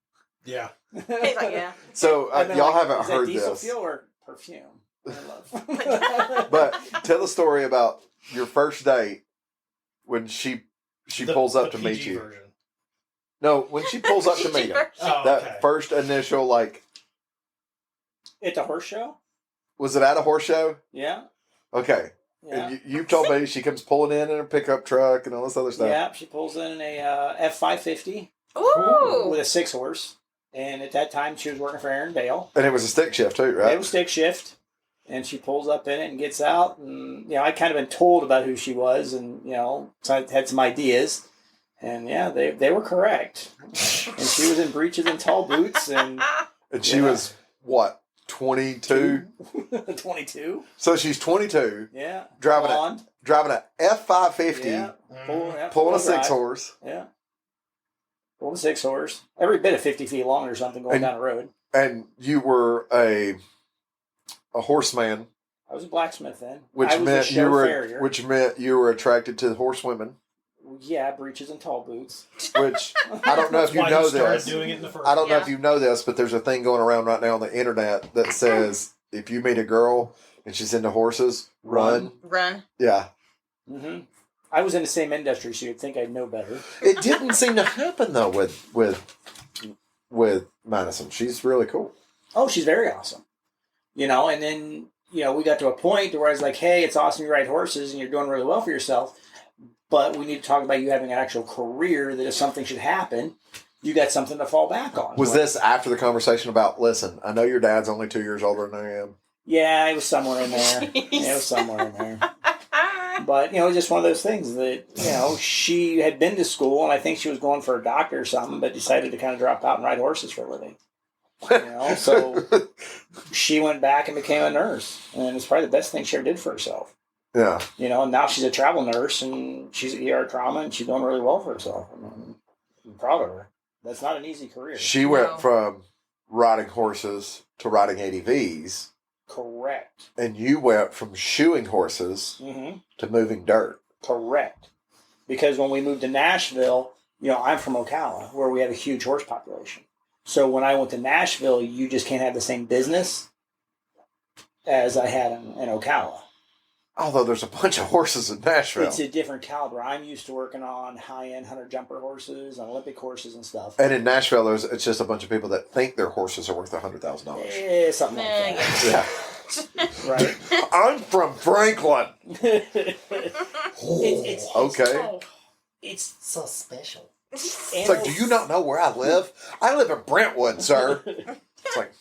Yeah. He's like, yeah. So I've been y'all like, haven't is that heard diesel this. fuel or perfume? I love. But tell the story about your first date when she pulls up The to meet PG you. version. No, when she pulls up to meet him. Oh, That okay. first initial, like, At the horse show? was it at a horse show? Yeah. Okay. Yeah. And you told me she comes pulling in a pickup truck and all this other stuff. Yeah, she pulls in a F550 Ooh. with a 6-horse. And at that time, she was working for Aaron Dale. And it was a stick shift too, right? It was stick shift. And she pulls up in it and gets out. And, you know, I'd kind of been told about who she was. And, you know, so I had some ideas. And, yeah, they were correct. And she was in breeches and tall boots. And And she Yeah. was, what, 22? 22. So she's 22, Yeah. Driving it. Blonde. driving a F550, Yeah. Mhm. pulling a four-wheel drive. 6-horse. Yeah. Pulling a 6-horse. Every bit of 50 feet long or something going And- down the road. And you were a horseman, I was a blacksmith then. which I was a meant you show were farrier. attracted to horsewomen. Yeah, breeches and tall boots. Which I don't know if That's you why know started this. doing it in the first I don't know Yeah. if you know this, but there's a thing going around right now on the internet that says if you meet a girl and she's into horses, run. Run. Yeah. hmm I was in the same industry, so you'd think I'd know better. It didn't seem to happen though with Madison. She's really cool. Oh, she's very awesome. You know, and then, you know, we got to a point where I was like, hey, it's awesome you ride horses and you're doing really well for yourself, but we need to talk about you having an actual career that if something should happen, you got something to fall back on. Was Like, this after the conversation about, listen, I know your dad's only 2 years older than I am. Yeah, it was somewhere in there. It was somewhere in there. But, you know, it was just one of those things that, you know, she had been to school and I think she was going for a doctor or something, but decided to kind of drop out and ride horses for a living. You know, so she went back and became a nurse. And it's probably the best thing she ever did for herself. Yeah. You know, and now she's a travel nurse and she's at ER trauma and she's doing really well for herself. I'm proud of her. That's not an easy career. She went No. from riding horses to riding ADVs, Correct. and you went from shoeing horses hmm to moving dirt. Correct. Because when we moved to Nashville, you know, I'm from Ocala, where we have a huge horse population. So when I went to Nashville, you just can't have the same business as I had in Ocala. Although there's a bunch of horses in Nashville. It's a different caliber. I'm used to working on high-end hunter jumper horses, on Olympic horses and stuff. And in Nashville, it's just a bunch of people that think their horses are worth $100,000. Something like Yeah, that. Yeah. Right? I'm from Franklin. it's Okay. it's So special. It's like, do you not know where I live? I live in Brentwood, sir. It's like,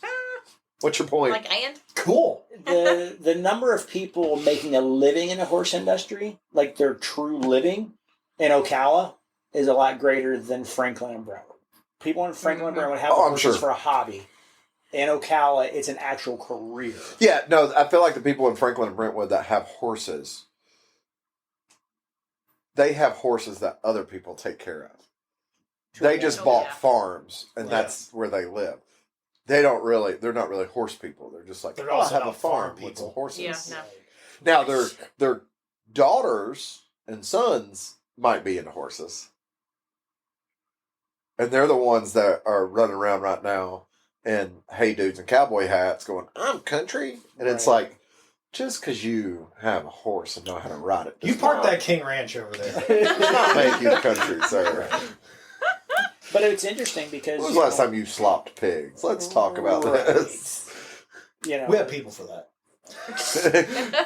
what's your point? Like, and? Cool. the number of people making a living in the horse industry, like their true living in Ocala, is a lot greater than Franklin and Brentwood. People in Franklin and Brentwood have Oh, I'm horses sure. for a hobby. In Ocala, it's an actual career. Yeah, no, I feel like the people in Franklin and Brentwood that have horses, they have horses that other people take care of. They just Oh, bought yeah. farms, and Yeah. that's where they live. They're not really horse people. They're just like, They're oh, I also have a not farm farm with people. some horses. Yeah, no. Now, their daughters and sons might be into horses. And they're the ones that are running around right now in hey dudes and cowboy hats going, I'm country. And it's Right. like, just because you have a horse and know how to ride it. You does parked not- that King Ranch over there. does not make you country, sir. But it's interesting because When was the last time you slopped pigs? Let's talk about Right. this. you know, We have people for that.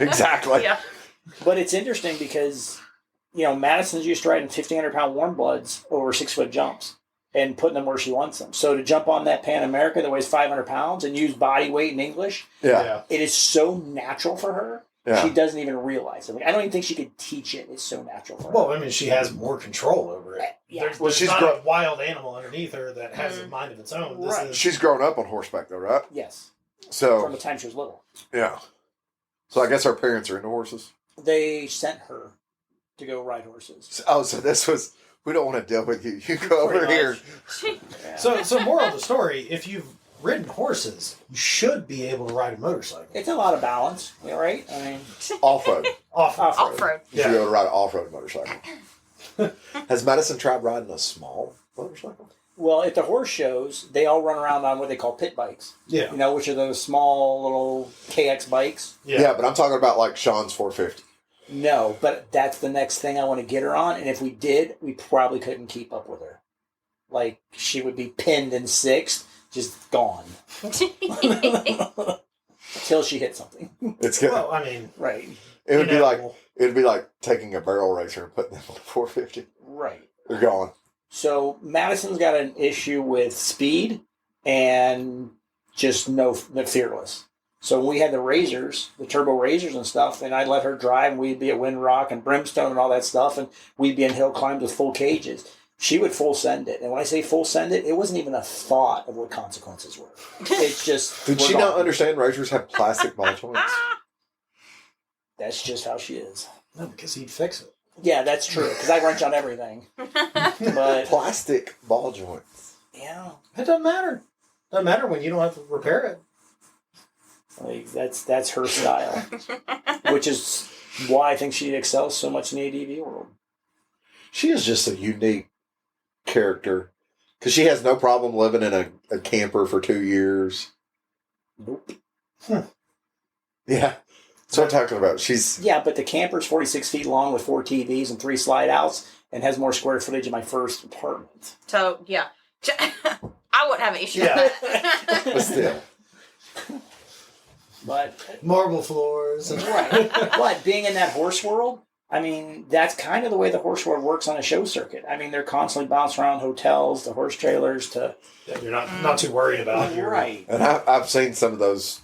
Exactly. Yeah. but it's interesting because you know Madison's used to riding 1,500-pound warm bloods over 6-foot jumps and putting them where she wants them. So to jump on that Pan America that weighs 500 pounds and use body weight in English, Yeah. it is so natural for her Yeah. She doesn't even realize it. Like, I don't even think she could teach it. It's so natural for her. Well, I mean, she has more control over it. Yeah. There's, Well, there's she's not grown- a wild animal underneath her that has a mind of its own. This Right. is, She's grown up on horseback, though, right? Yes. From So, the time she was little. yeah. So I guess our parents are into horses. They sent her to go ride horses. Oh, so this was, we don't want to deal with you. You go over Pretty here. much. Yeah. so moral of the story: if you've ridden horses, you should be able to ride a motorcycle. It's a lot of balance, right? I mean, Off-road. Off. Off-road. You should Yeah. be able to ride an off-road motorcycle. Has Madison tried riding a small motorcycle? well, at the horse shows, they all run around on what they call pit bikes. Yeah. You know, which are those small little KX bikes. Yeah, but I'm talking about like Sean's 450. No, but that's the next thing I want to get her on. And if we did, we probably couldn't keep up with her. Like, she would be pinned in sixth, just gone. Till she hit something. It's good. Well, I mean, Right. It would be like inevitable. taking a barrel racer and putting them on a 450. Right. They're gone. So Madison's got an issue with speed and just no fearless. So when we had the Razors, the turbo Razors and stuff, and I'd let her drive, and we'd be at Windrock and Brimstone and all that stuff, and we'd be in hill climbs with full cages. She would full send it, and when I say full send it, it wasn't even a thought of what consequences were. It's just Did we're she gone. not understand racers have plastic ball joints? That's just how she is. No, because he'd fix it. Yeah, that's true because I wrench on everything. But Plastic ball joints. yeah, It doesn't matter. Doesn't matter when you don't have to repair it. like that's her style, which is why I think she excels so much in the ADV world. She is just a unique character because she has no problem living in a camper for 2 years. Nope. Yeah. That's what I'm talking about. She's Yeah, but the camper's 46 feet long with 4 TVs and 3 slide outs and has more square footage than my first apartment. So, yeah. I wouldn't have an issue Yeah. with that. but still. But Marble floors. And right. But being in that horse world, I mean, that's kind of the way the horse world works on a show circuit. I mean, they're constantly bouncing around hotels, to horse trailers, to Yeah, you're not too worried about your right. And I've seen some of those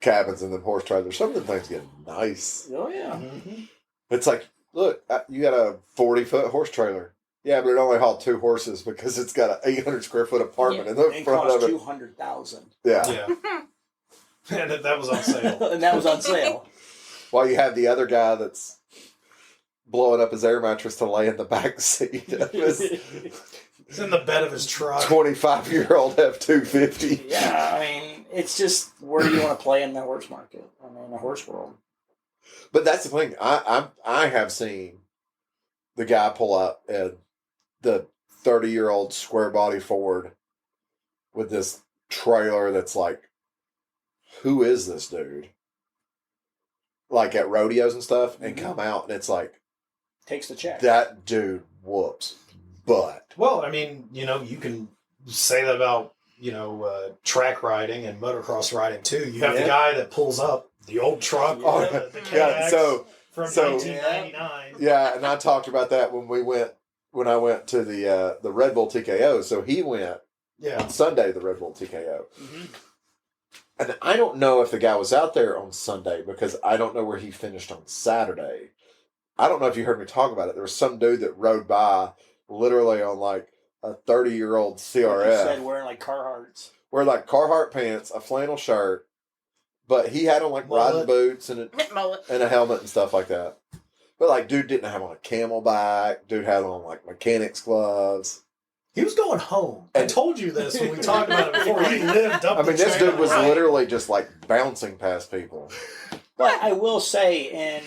cabins in the horse trailers. Some of the things get nice. Oh yeah. Mhm. It's like, look, you got a 40-foot horse trailer. Yeah, but it only hauled 2 horses because it's got an 800 square foot apartment in the It front cost of it. $200,000, Yeah. Yeah. And that was on sale. and that was on sale. While you have the other guy that's blowing up his air mattress to lay in the back seat of his It's in the bed of his truck. 25-year-old F-250. Yeah, I mean, it's just where do you want to play in the horse market? I mean, the horse world. But that's the thing. I have seen the guy pull up at the 30-year-old square body Ford with this trailer that's like, who is this dude? Like at rodeos and stuff, and Mhm. come out and it's like, Takes the check. that dude whoops butt. Well, I mean, you can say that about, track riding and motocross riding too. You have Yeah. the guy that pulls up the old truck, Oh, the yeah, KX so from so- 1999. yeah, and I talked about that when I went to the Red Bull TKO. So he went Yeah. on Sunday, the Red Bull TKO. Mhm. And I don't know if the guy was out there on Sunday because I don't know where he finished on Saturday. I don't know if you heard me talk about it. There was some dude that rode by literally on like a 30-year-old Like you CRF, said, wearing like Carhartts. wear like Carhartt pants, a flannel shirt, but he had on like riding Mullet. boots and Mullet. a helmet and stuff like that. But like, dude didn't have on a Camelback. Dude had on like mechanics gloves. He was going home. I And- told you this when we talked about it before. He lived up I mean, the this trailer. dude was Right. literally just like bouncing past people. But I will say,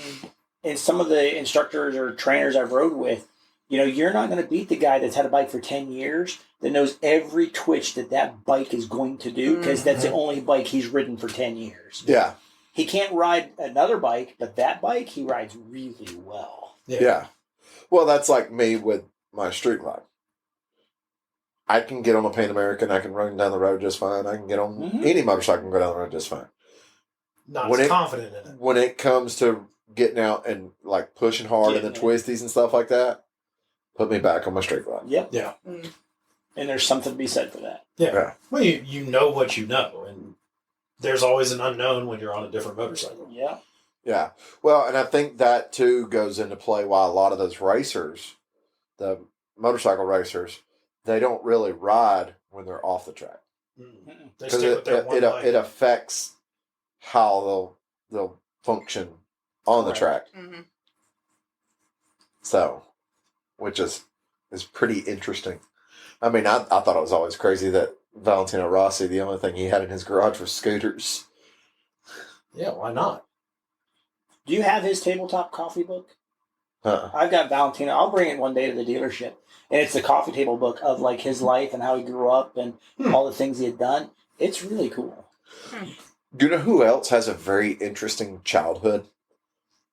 in some of the instructors or trainers I've rode with, you're not going to beat the guy that's had a bike for 10 years that knows every twitch that bike is going to do because that's the only bike he's ridden for 10 years. Yeah. He can't ride another bike, but that bike he rides really well. Yeah. Well, that's like me with my street glide. I can get on a Pan American. I can run down the road just fine. I can get on Mhm. any motorcycle and go down the road just fine. Not When as it- confident in it. When it comes to getting out and like pushing hard and the Getting twisties and stuff like that, put me back on my street glide. Yep. Yeah. And there's something to be said for that. Yeah. Yeah. Well, you know what you know, and there's always an unknown when you're on a different motorcycle. Yeah. Yeah. Well, and I think that too goes into play why a lot of those racers, the motorcycle racers, they don't really ride when they're off the track. Mm. They Because stick with their one bike. it affects how they'll function on the track. Mm-hmm. So, which is pretty interesting. I mean, I thought it was always crazy that Valentino Rossi, the only thing he had in his garage was scooters. Yeah, why not? Do you have his tabletop coffee book? Huh. I've got Valentino. I'll bring it one day to the dealership, and it's the coffee table book of like his life and how he grew up and all the things he had done. It's really cool. Do you know who else has a very interesting childhood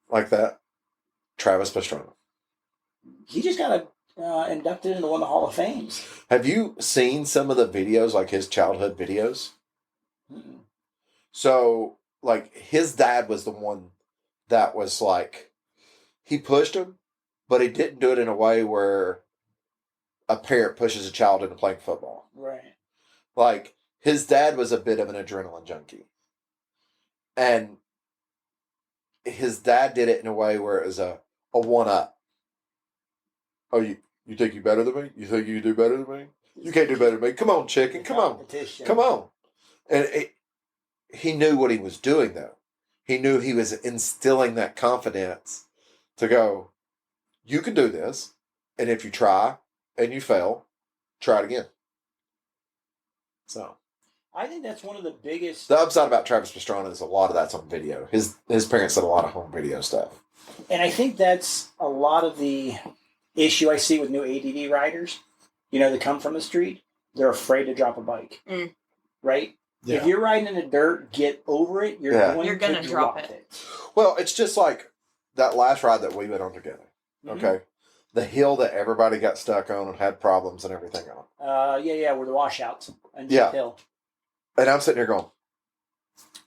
like that? Travis Pastrana. He just got inducted into one of the Hall of Fames. Have you seen some of the videos, like his childhood videos? Mm-mm. So, like, his dad was the one that was like, he pushed him, but he didn't do it in a way where a parent pushes a child into playing football. Right. Like, his dad was a bit of an adrenaline junkie. And his dad did it in a way where it was a one-up. Oh, you think you better than me? You think you do better than me? You can't do better than me. Come on, chicken. Come on. Competition. Come on. And he knew what he was doing, though. He knew he was instilling that confidence to go, you can do this. And if you try and you fail, try it again. So, I think that's one of the biggest. the upside about Travis Pastrana is a lot of that's on video. His parents did a lot of home video stuff. And I think that's a lot of the issue I see with new ADD riders. You know, they come from the street, they're afraid to drop a bike. Mm. Right? Yeah. If you're riding in the dirt, get over it. You're Yeah. going You're to gonna drop drop it. it. Well, it's just like that last ride that we went on together. Mhm. Okay. The hill that everybody got stuck on and had problems and everything on. Yeah, we're the washouts and Yeah. hill. And I'm sitting here going,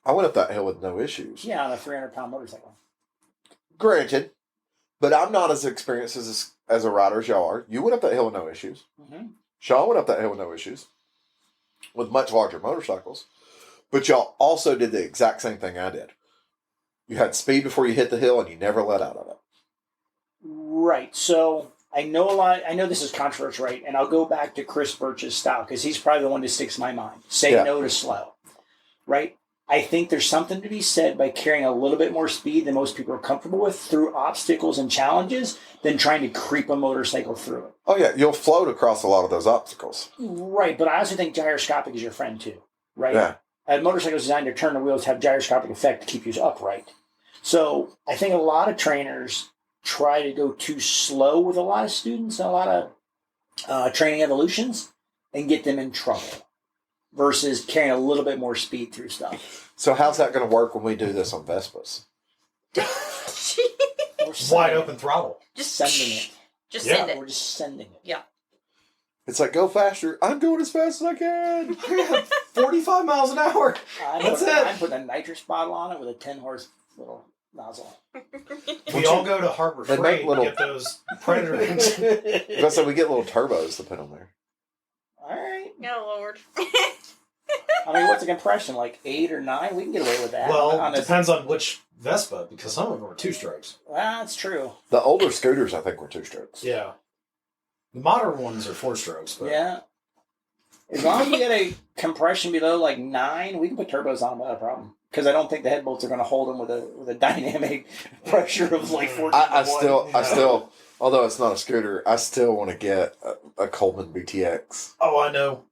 I went up that hill with no issues. Yeah, on a 300-pound motorcycle. Granted, but I'm not as experienced as a rider as y'all are. You went up that hill with no issues. Mm-hmm. Sean went up that hill with no issues. With much larger motorcycles. But y'all also did the exact same thing I did. You had speed before you hit the hill and you never let out of it. Right. So I know a lot. I know this is controversial, right? And I'll go back to Chris Birch's style because he's probably the one that sticks in my mind. Say Yeah. no to slow. Right? I think there's something to be said by carrying a little bit more speed than most people are comfortable with through obstacles and challenges than trying to creep a motorcycle through it. Oh, yeah. You'll float across a lot of those obstacles. Right. But I also think gyroscopic is your friend too. Right? Yeah. A motorcycle is designed to turn the wheels, have gyroscopic effect to keep you upright. So I think a lot of trainers try to go too slow with a lot of students and a lot of training evolutions and get them in trouble versus carrying a little bit more speed through stuff. So how's that going to work when we do this on Vespas? We're sending Wide it. open throttle. Just Sending it. Just Yeah. send it. We're just sending it. It's like, go faster. I'm going as fast as I can. 45 miles an hour. That's it. I'm putting a nitrous bottle on it with a 10-horse little nozzle. We all go to Harbor They make Freight little- and get those Predator engines. That's so we get little turbos to put on there. All right. Oh, Lord. I mean, what's a compression? Like 8 or 9? We can get away with that. Well, on depends on which Vespa, because some of them are 2-strokes. That's true. The older scooters, I think, were 2-strokes. Yeah. The modern ones are 4-strokes. But Yeah. As long as we get a compression below like 9, we can put turbos on them without a problem. Because I don't think the head bolts are going to hold them with a dynamic pressure of like 14 I to 1. still, although it's not a scooter, I still want to get a Coleman BTX. Oh, I know.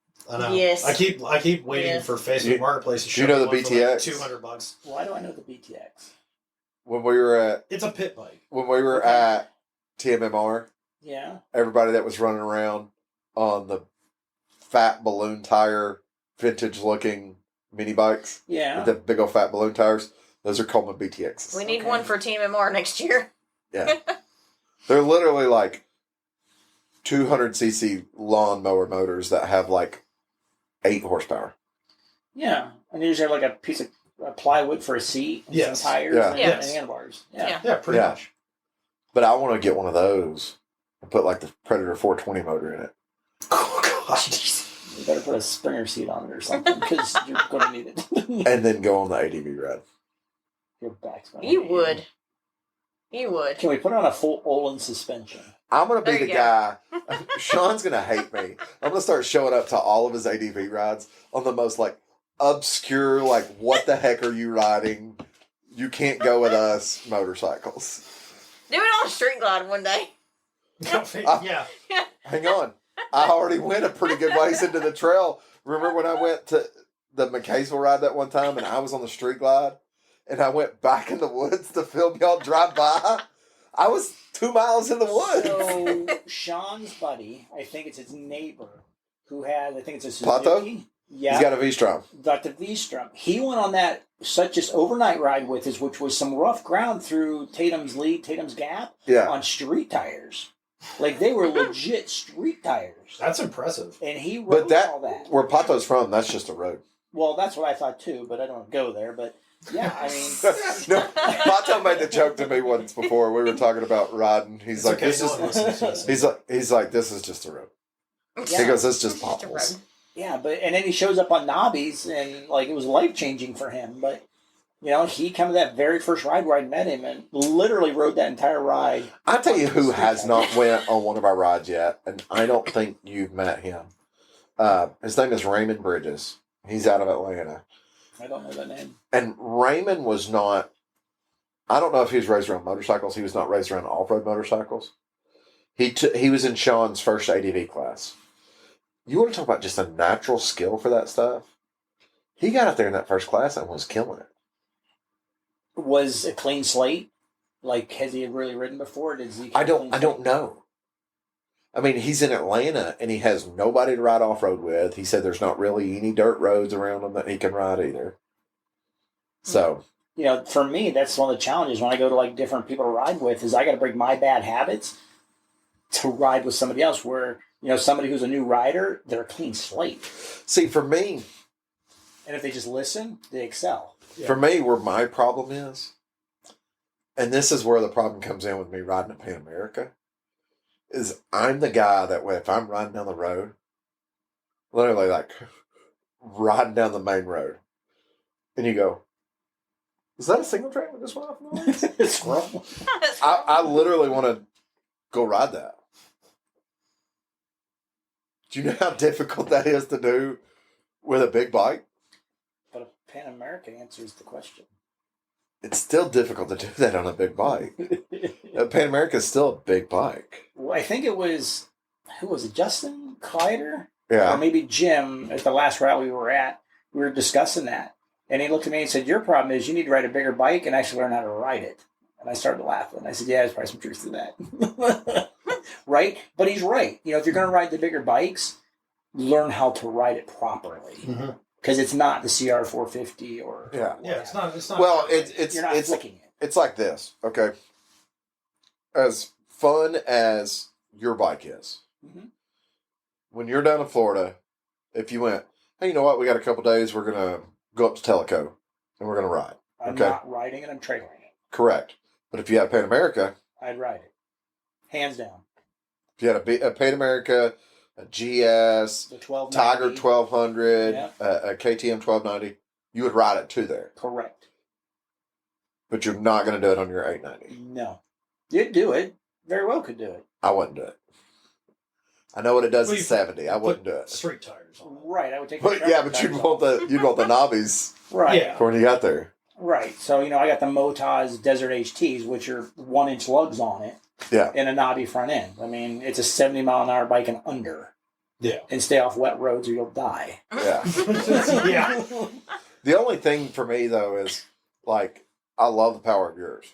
Yes. I keep waiting Yes. for Facebook You- Marketplace to do show you know me the one for, like, BTX? $200. Why do I know the BTX? When we were It's a pit bike. Okay. at TMMR, Yeah. everybody that was running around on the fat balloon tire, vintage looking mini bikes Yeah. with the big old fat balloon tires, those are Coleman BTXs. We need Okay. one for TMMR next year. Yeah. They're literally like 200cc lawnmower motors that have like 8 horsepower. Yeah. And you usually have like a piece of plywood for a seat and Yes. some tires Yeah. and, Yes. and handlebars. Yeah. Yeah. Yeah, pretty Yeah. much. But I want to get one of those and put like the Predator 420 motor in it. Oh, God. You better put a Springer seat on it or something because you're going to need it. And then go on the ADV ride. Your back's gonna You hate would. You would. Can we put on a full Olin suspension? I'm going to be There the you guy. Sean's going to hate me. I'm going to start showing up to all of his ADV rides on the most like obscure, like, what the heck are you riding? You can't go with us motorcycles. Do it on a street glide one day. Yeah. Hang on. I already went a pretty good ways into the trail. Remember when I went to the McCaysville ride that one time and I was on the street glide and I went back in the woods to film y'all drive by? I was 2 miles in the woods. So Sean's buddy, I think it's his neighbor, who has, I think it's a Suzuki. Pato? Yeah. He's got a V-Strom. Dr. V-Strom. He went on that such just overnight ride with us, which was some rough ground through Tatum's Lead, Tatum's Gap, Yeah. on street tires. Like, they were legit street tires. That's impressive. And he rode But that, all that. where Pato's from, that's just a road. Well, that's what I thought too, but I don't want to go there. But yeah, I mean, No, Pato made the joke to me once before. We were talking about riding. He's It's like, okay, this no is. one listens to this. He's like, this is just a road. Yeah. He goes, it's just Just a potholes. road. yeah, but and then he shows up on Nobbies, and like it was life changing for him. But you know, he came to that very first ride where I met him, and literally rode that entire ride. I tell you who has not went on one of our rides yet, and I don't think you've met him. His name is Raymond Bridges. He's out of Atlanta. I don't know that name. And Raymond was not, I don't know if he was raised around motorcycles. He was not raised around off-road motorcycles. He was in Sean's first ADV class. You want to talk about just a natural skill for that stuff? He got out there in that first class and was killing it. Was a clean slate? Like, has he really ridden before? Did he? I don't know. I mean, he's in Atlanta and he has nobody to ride off road with. He said there's not really any dirt roads around him that he can ride either. So, You know, for me, that's one of the challenges when I go to like different people to ride with. Is I got to break my bad habits to ride with somebody else. Where you know somebody who's a new rider, they're a clean slate, see, for me, and if they just listen, they excel. for me, where my problem is, and this is where the problem comes in with me riding a Pan America, is I'm the guy that if I'm riding down the road, literally like riding down the main road, and you go, is that a single track that just went off the road? Squirrel. I literally want to go ride that. Do you know how difficult that is to do with a big bike? But a Pan America answers the question. It's still difficult to do that on a big bike. A Pan America is still a big bike. Well, I think it was who was it? Justin Kleider, or Yeah. maybe Jim at the last rally we were at. We were discussing that, and he looked at me and said, "Your problem is you need to ride a bigger bike and actually learn how to ride it." And I started laughing. I said, "Yeah, there's probably some truth to that." Right? But he's right. You know, if you're going to ride the bigger bikes, learn how to ride it properly. Mhm. Because it's not the CR 450 or Yeah. Yeah, it's not. It's not. Well, it's you're not it's flicking it. it's like this, okay? As fun as your bike is, Mhm. when you're down in Florida, if you went, hey, you know what? We got a couple days. We're gonna go up to Tellico and we're gonna ride. I'm Okay. not riding it. I'm trailering it. Correct. But if you had a Pan America, I'd ride it, hands down. if you had a Pan America, a GS, The 12 Tiger 1200, Yeah. a KTM 1290, you would ride it to there. Correct. But you're not going to do it on your 890. No, you'd do it. Very well, could do it. I wouldn't do it. I know what it does Well, at you 70. I wouldn't do it. Street tires on it. Right, I would take. But the yeah, track but you'd tires want off. the knobbies Right. Yeah. for when you got there. Right. So, you know, I got the Motaz Desert HTs, which are 1-inch lugs on it Yeah. and a knobby front end. I mean, it's a 70-mile-an-hour bike and under. Yeah. And stay off wet roads or you'll die. Yeah. Yeah. The only thing for me though is like I love the power of yours,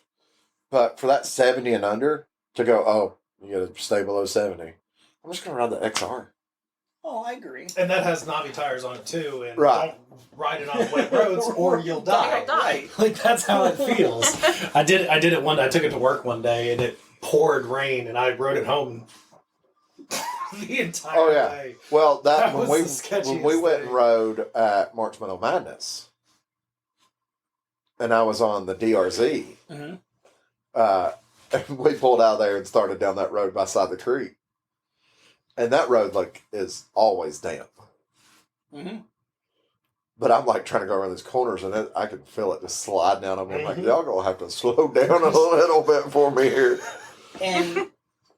but for that 70 and under to go, oh, you got to stay below 70. I'm just gonna ride the XR. Oh, I agree. And that has knobby tires on it too. And Right. don't ride it on wet roads or you'll die. You'll die. Like that's how it feels. I did it one day. I took it to work one day and it poured rain and I rode it home the entire Oh, yeah. way. Well, That when was we the sketchiest when we went thing. and rode at March Meadow Madness, and I was on the DRZ, Mhm. and we pulled out of there and started down that road by side the creek, and that road like is always damp. Mm-hmm. But I'm like trying to go around these corners, and I can feel it just slide down on me. I'm like, Mhm. y'all gonna have to slow down a little bit for me here. And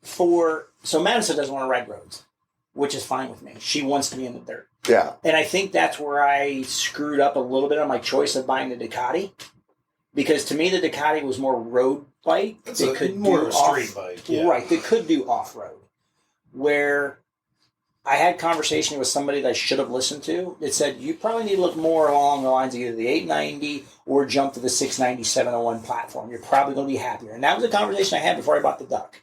so Madison doesn't want to ride roads, which is fine with me. She wants to be in the dirt. Yeah, And I think that's where I screwed up a little bit on my choice of buying the Ducati. Because to me, the Ducati was more road bike. It's They could more do of a street bike. Yeah. Right, they could do off-road. Where I had conversation with somebody that I should have listened to. It said, you probably need to look more along the lines of either the 890 or jump to the 690 701 platform. You're probably going to be happier. And that was a conversation I had before I bought the Duck.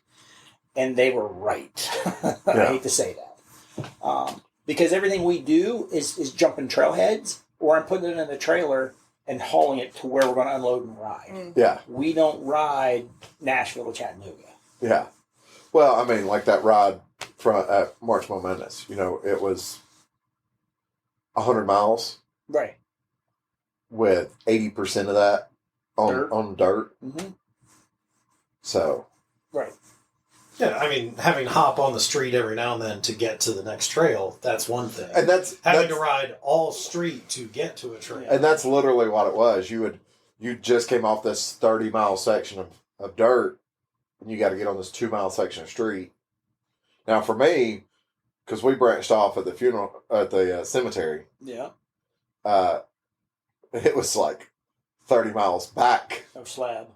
And they were right. I Yeah. hate to say that. Because everything we do is jumping trailheads, or I'm putting it in the trailer and hauling it to where we're going to unload and ride. yeah, We don't ride Nashville to Chattanooga. yeah. Well, I mean, like that ride from at March Momentus, it was 100 miles Right. with 80% of that on Dirt. on dirt. Mm-hmm. So Right. Yeah, I mean, having to hop on the street every now and then to get to the next trail, that's one thing. and that's Having to ride all street to get to a trail. and that's literally what it was. You just came off this 30-mile section of dirt, and you got to get on this 2-mile section of street. Now, for me, because we branched off at the funeral at the cemetery, Yeah. it was like 30 miles back No slab.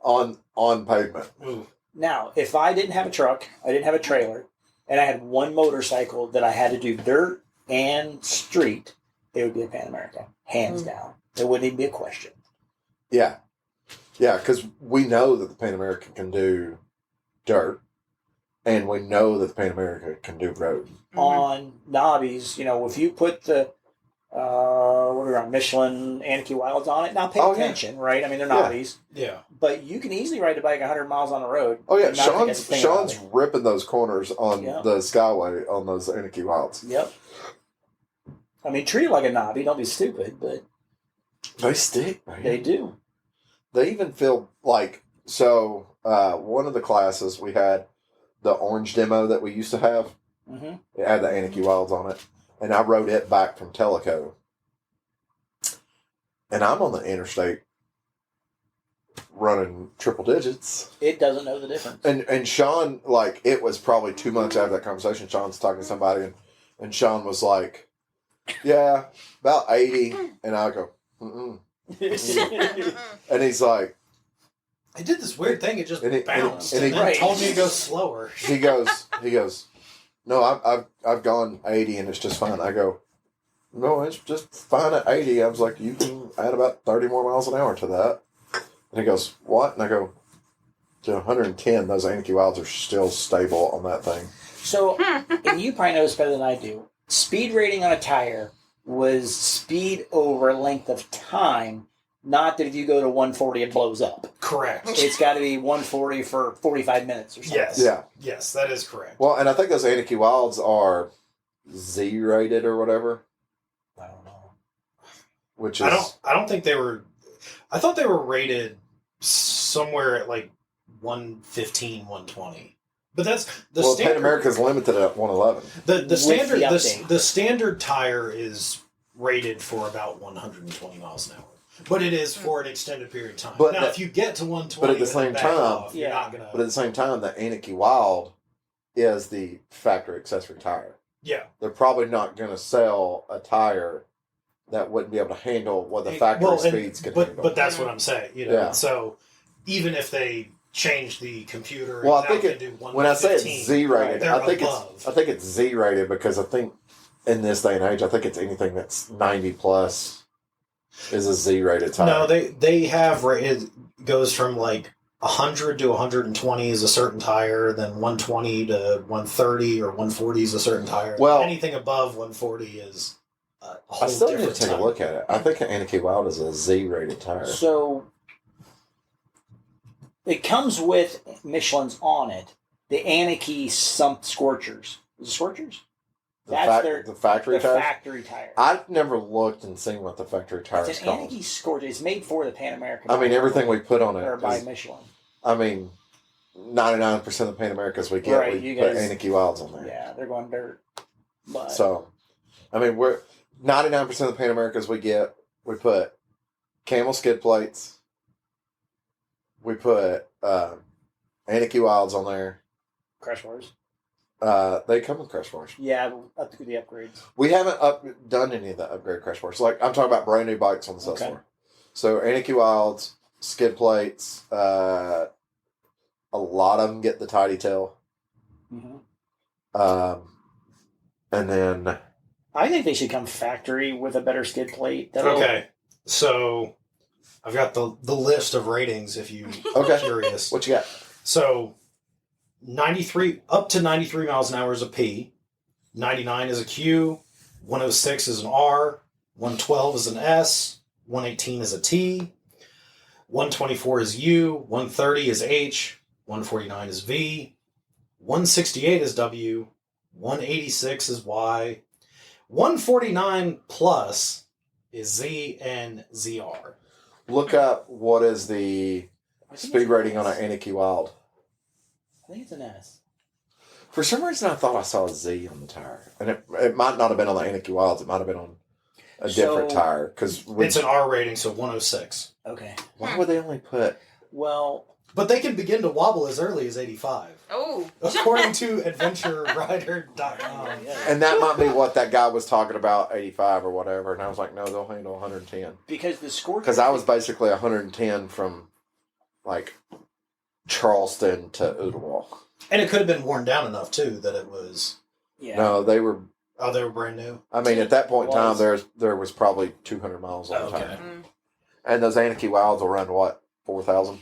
on pavement. Ooh. Now, if I didn't have a truck, I didn't have a trailer, and I had one motorcycle that I had to do dirt and street, it would be a Pan America. Hands down. It wouldn't even be a question. Yeah, yeah, because we know that the Pan America can do dirt, and we know that the Pan America can do road. On knobbies, if you put the what are we on, Michelin Anarchy Wilds on it, now pay Oh, yeah. attention, right? I mean, they're Yeah. knobbies, Yeah. but you can easily ride the bike 100 miles on the road. Oh yeah, and not forget to Sean's think about Sean's it. ripping those corners on Yeah. the Skyway on those Anarchy Wilds. Yep. I mean, treat it like a knobby. Don't be stupid, but They stick, man. they do. They even feel like one of the classes we had the orange demo that we used to have. Mm-hmm. It had the Anarchy Wilds on it, and I rode it back from Tellico. And I'm on the interstate running triple digits. It doesn't know the difference. And Sean, like, it was probably 2 months after that conversation. Sean's talking to somebody, and Sean was like, yeah, about 80. And I go, mm-mm. And he's like, It did this weird thing. It just And it- bounced and and, it- then Right. told me to go slower. he goes, no, I've gone 80 and it's just fine. I go, no, it's just fine at 80. I was like, you can add about 30 more miles an hour to that. And he goes, what? And I go, to 110, those Anarchy Wilds are still stable on that thing. So, and you probably know this better than I do. Speed rating on a tire was speed over length of time, not that if you go to 140 it blows up. Correct. It's got to be 140 for 45 minutes or something. Yes. Yeah. Yes, that is correct. Well, and I think those Anarchy Wilds are Z rated or whatever, I don't know. which is. I don't think they were. I thought they were rated somewhere at like 115, 120. But that's the Well, standard. Pan America's limited at 111. The With standard the the, update. the standard tire is rated for about 120 miles an hour, but it is for an extended period of time. But now, that- if you get to 120, but at the and then same back time- off, you're Yeah. not gonna. But at the same time, the Anarchy Wild is the factory accessory tire. Yeah, They're probably not going to sell a tire that wouldn't be able to handle what the factory Well, and- speeds can but handle. but that's what I'm saying. Yeah. So even if they change the computer, Well, I and think now it- can do when I say it's 115, Z rated, they're I think above. it's Z rated because I think in this day and age, I think it's anything that's 90 plus is a Z rated tire. No, they have it goes from like 100 to 120 is a certain tire, then 120 to 130 or 140 is a certain tire. Well- Anything above 140 is a whole I still need different to take tire. a look at it. I think an Anarchy Wild is a Z rated tire. So, it comes with Michelin's on it. The Anarchy Scorchers. Is it Scorchers? The factory the tire. factory tire. I've never looked and seen what the factory tire It's is an called. Anarchy Scorcher. It's made for the Pan American. I mean, everything we put on or it by is, Michelin. I mean, 99% of the Pan Americas we get, Right, we you put guys- Anarchy Wilds on there. Yeah, they're going dirt. But So, I mean, 99% of the Pan Americas we get, we put Camel skid plates. We put Anarchy Wilds on there. Crash bars. They come with crash bars. Yeah, up to the upgrades. We haven't done any of the upgrade crash bars. Like I'm talking about brand new bikes on the sales floor. So Anarchy Wilds, skid plates. A lot of them get the tidy tail. Mm-hmm. And then I think they should come factory with a better skid plate. Okay, so I've got the list of ratings if you are curious. What you got? So 93 up to 93 miles an hour is a P, 99 is a Q, 106 is an R, 112 is an S, 118 is a T, 124 is U, 130 is H, 149 is V, 168 is W, 186 is Y, 149 plus is Z and ZR. Look up what is the speed rating on an Anarchy Wild. I think it's an S. For some reason, I thought I saw a Z on the tire, and it might not have been on the Anarchy Wilds. It might have been on a different tire. Because it's an R rating, so 106. Okay. Why would they only put? Well, but they can begin to wobble as early as 85. Oh. According to AdventureRider.com. And that might be what that guy was talking about, 85 or whatever. And I was like, no, they'll handle 110. Because the score. Because I was basically 110 from like Charleston to Ooltewah. And it could have been worn down enough too that it was. Yeah. No, they were. Oh, they were brand new. I mean, at that point in time, there was probably 200 miles on the tire. And those Anarchy Wilds will run what, 4,000?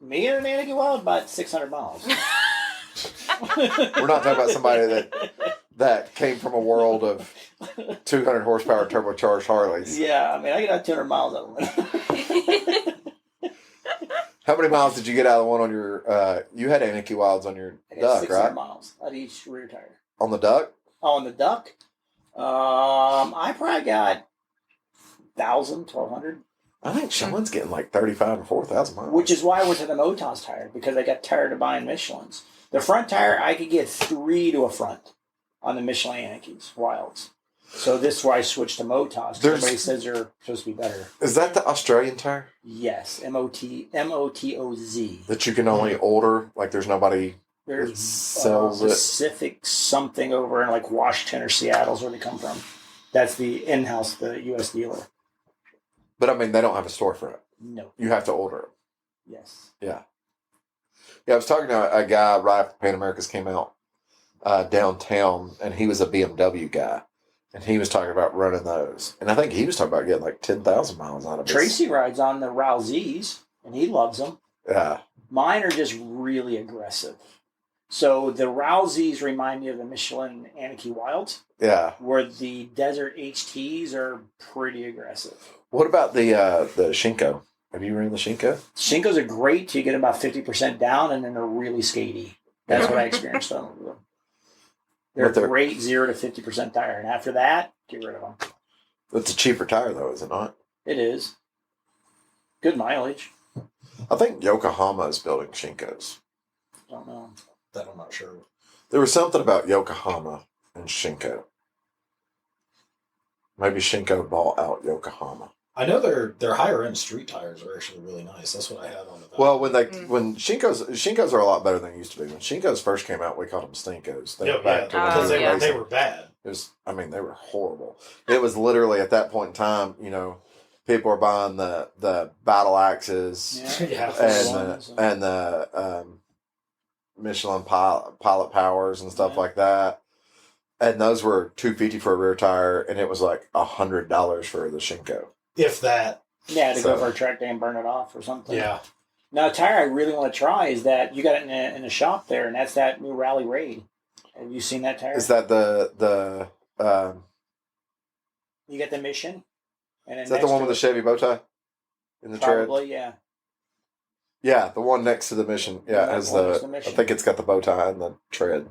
Me and an Anarchy Wild about 600 miles. We're not talking about somebody that came from a world of 200 horsepower turbocharged Harleys. Yeah, I mean, I get out 200 miles out of them. How many miles did you get out of the one on your? You had Anarchy Wilds on your I got Duck, 600 right? miles out of each rear tire. On the Duck? Oh, on the Duck? I probably got 1,000, 1,200. I think Sean's getting like 35 or 4,000 miles. Which is why I went to the Motos tire, because I got tired of buying Michelins. The front tire, I could get 3 to a front on the Michelin Anarchies, Wilds. So this is why I switched to Motos. Everybody says they're supposed to be better. Is that the Australian tire? Yes, MOTOZ. That you can only order? Like there's nobody There's that sells it? Pacific something over in like Washington or Seattle's where they come from. That's the in-house, the U.S. dealer. But I mean, they don't have a store for it. No. You have to order it. Yes. Yeah. Yeah, I was talking to a guy right after Pan Americas came out downtown, and he was a BMW guy. And he was talking about running those. And I think he was talking about getting like 10,000 miles out of it. Tracy rides on the Rousey's, and he loves them. Yeah. Mine are just really aggressive. So the Rousey's remind me of the Michelin Anarchy Wilds, Yeah. where the Desert HTs are pretty aggressive. What about the Shinko? Have you ridden the Shinko? Shinkos are great till you get about 50% down, and then they're really skatey. That's what I experienced on them. They're But they're- great 0 to 50% tire, and after that, get rid of them. It's a cheaper tire, though, is it not? It is. Good mileage. I think Yokohama is building Shinkos. Don't know. That I'm not sure. There was something about Yokohama and Shinko. Maybe Shinko bought out Yokohama. I know their higher end street tires are actually really nice. That's what I had on the back. Well, when Shinkos are a lot better than they used to be. When Shinkos first came out, we called them Stinkos. They were back to when because they were they racing. were bad. It was, I mean, they were horrible. It was literally at that point in time, people were buying the battle axes Yeah. and the Michelin pilot powers and stuff Yeah. like that. And those were $250 for a rear tire, and it was like $100 for the Shinko. If that. Yeah, to go So- for a track day and burn it off or something. Yeah. Now, a tire I really want to try is that you got it in a shop there, and that's that new Rally Raid. Have you seen that tire? Is that the You get the Mission? And then is that the next one to with the it- Chevy bow tie in the tread? Probably, yeah. Yeah, the one next to the Mission. Yeah, Yeah, has the one next the. to the Mission. I think it's got the bow tie and the tread.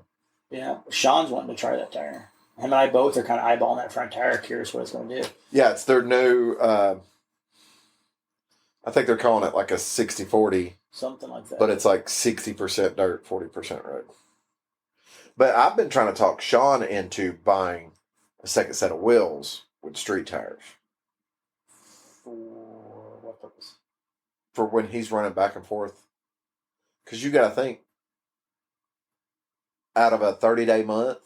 Yeah. Sean's wanting to try that tire. Him and I both are kind of eyeballing that front tire, curious what it's going to do. Yeah, it's their new. I think they're calling it like a 60-40, Something like that. but it's like 60% dirt, 40% road. But I've been trying to talk Sean into buying a second set of wheels with street tires For what purpose? for when he's running back and forth. Because you got to think, out of a 30-day month,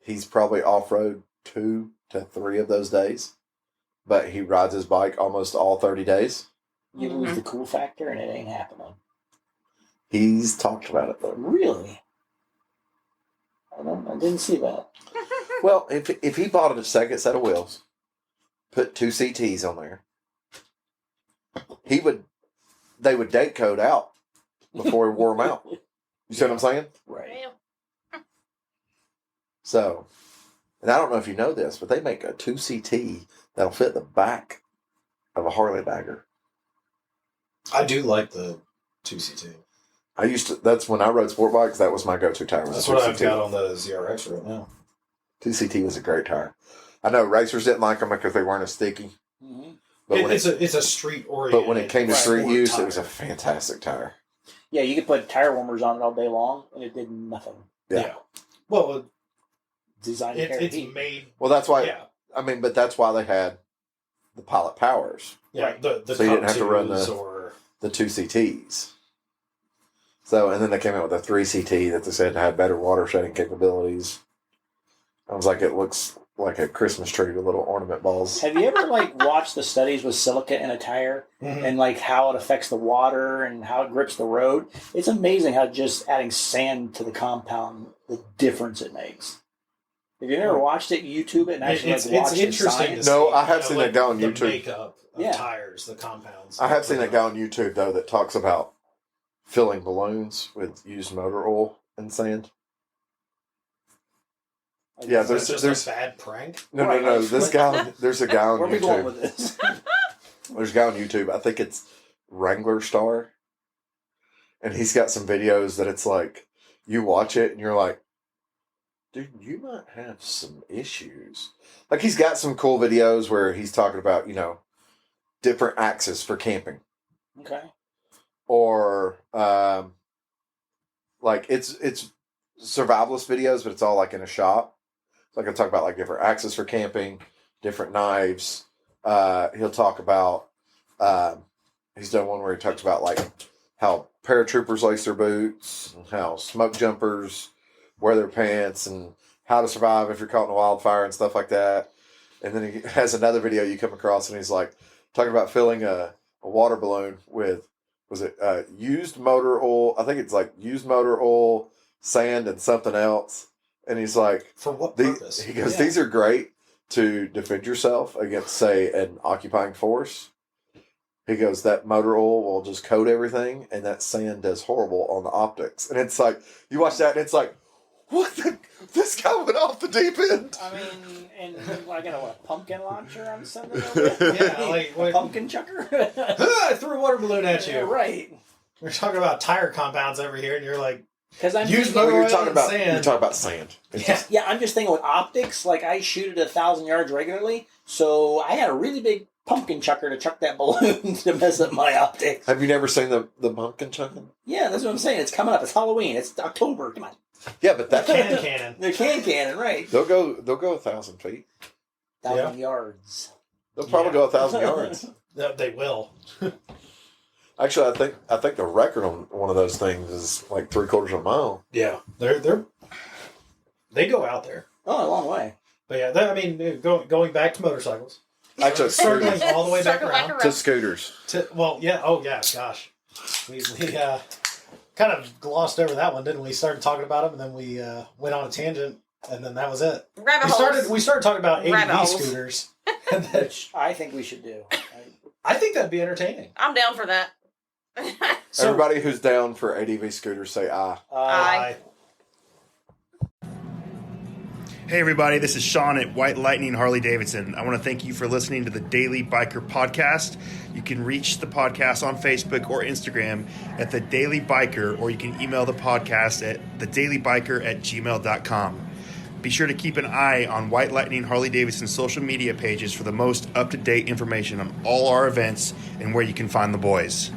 he's probably off-road 2 to 3 of those days. But he rides his bike almost all 30 days. You lose the cool factor, and it ain't happening. He's talked about it, though. Really? I didn't see that. Well, if he bought a second set of wheels, put 2 CTs on there, they would date code out before he wore them out. You see what I'm saying? Right. So, and I don't know if you know this, but they make a 2 CT that'll fit the back of a Harley Bagger. I do like the 2CT. That's when I rode sport bikes, that was my go-to tire. Was That's a what 2CT. I've got on the ZRX right now. 2CT was a great tire. I know racers didn't like them because they weren't as sticky. Mm-hmm. But It's a street oriented. But when it came to street sport use, tire. it was a fantastic tire. Yeah, you could put tire warmers on it all day long, and it did nothing. Yeah. Well, Designed to carry it's heat. made. Well, that's why. Yeah. I mean, but that's why they had the Pilot Powers, Yeah. Right. The So you didn't have to run Cup the- 2s or the 2 CTs. So, and then they came out with a 3 CT that they said had better water shedding capabilities. I was like, it looks like a Christmas tree with little ornament balls. Have you ever watched the studies with silica in a tire Mhm. and how it affects the water and how it grips the road? It's amazing how just adding sand to the compound, the difference it makes. Have you ever watched it, YouTube it, and actually it's watch the interesting to science? see. No, I have seen it go on the YouTube. makeup of Yeah. tires, the compounds. I have seen a guy on YouTube, though, that talks about filling balloons with used motor oil and sand. Yeah, Is that there's just a bad prank. No. Right. This guy, there's a guy on Where are we going YouTube. with this? There's a guy on YouTube. I think it's Wrangler Star, and he's got some videos that it's like you watch it and you're like, dude, you might have some issues. Like he's got some cool videos where he's talking about different axes for camping, Okay. or like it's survivalist videos, but it's all like in a shop. So I can talk about like different axes for camping, different knives. He'll talk about he's done one where he talks about like how paratroopers lace their boots, and how smoke jumpers wear their pants, and how to survive if you're caught in a wildfire and stuff like that. And then he has another video you come across, and he's like talking about filling a water balloon with used motor oil. I think it's like used motor oil, sand, and something else. And he's like, For what purpose? he goes, Yeah. these are great to defend yourself against, say, an occupying force. He goes, that motor oil will just coat everything, and that sand does horrible on the optics. And it's like, you watch that, and it's like, what the? This guy went off the deep end. I mean, and I got a pumpkin launcher I'm sending Yeah, like, a what- pumpkin chucker. I threw a water balloon at you. Yeah, right. We're talking about tire compounds over here, and you're like, Because I'm Use thinking, motor You're oil talking and about sand. you're talking about sand. It's Yeah. just- yeah, I'm just thinking with optics. Like I shoot at 1,000 yards regularly, so I had a really big pumpkin chucker to chuck that balloon to mess up my optics. Have you never seen the pumpkin chucking? Yeah, that's what I'm saying. It's coming up. It's Halloween. It's October. Come on, Yeah, but that cannon. the cannon, right? they'll go 1,000 feet. 1,000 yards. They'll probably go 1,000 yards. They will. Actually, I think the record on one of those things is like 3/4 of a mile. Yeah, they go out there. Oh, a long way. But yeah, I mean, going back to motorcycles, Actually, circling scooters. all the way back Circle around. To scooters. Well, yeah. Oh, yeah. Gosh, we kind of glossed over that one, didn't we? Started talking about them, and then we went on a tangent, and then that was it. Rabbit We started talking about Rabbit ATV holes. scooters, and then Which I think we should do. I think that'd be entertaining. I'm down for that. So, Everybody who's down for ADV scooters say aye. Aye. Hey everybody, this is Sean at White Lightning Harley Davidson. I want to thank you for listening to the Daily Biker Podcast. You can reach the podcast on Facebook or Instagram at The Daily Biker, or you can email the podcast at thedailybiker@gmail.com. Be sure to keep an eye on White Lightning Harley Davidson social media pages for the most up-to-date information on all our events and where you can find the boys.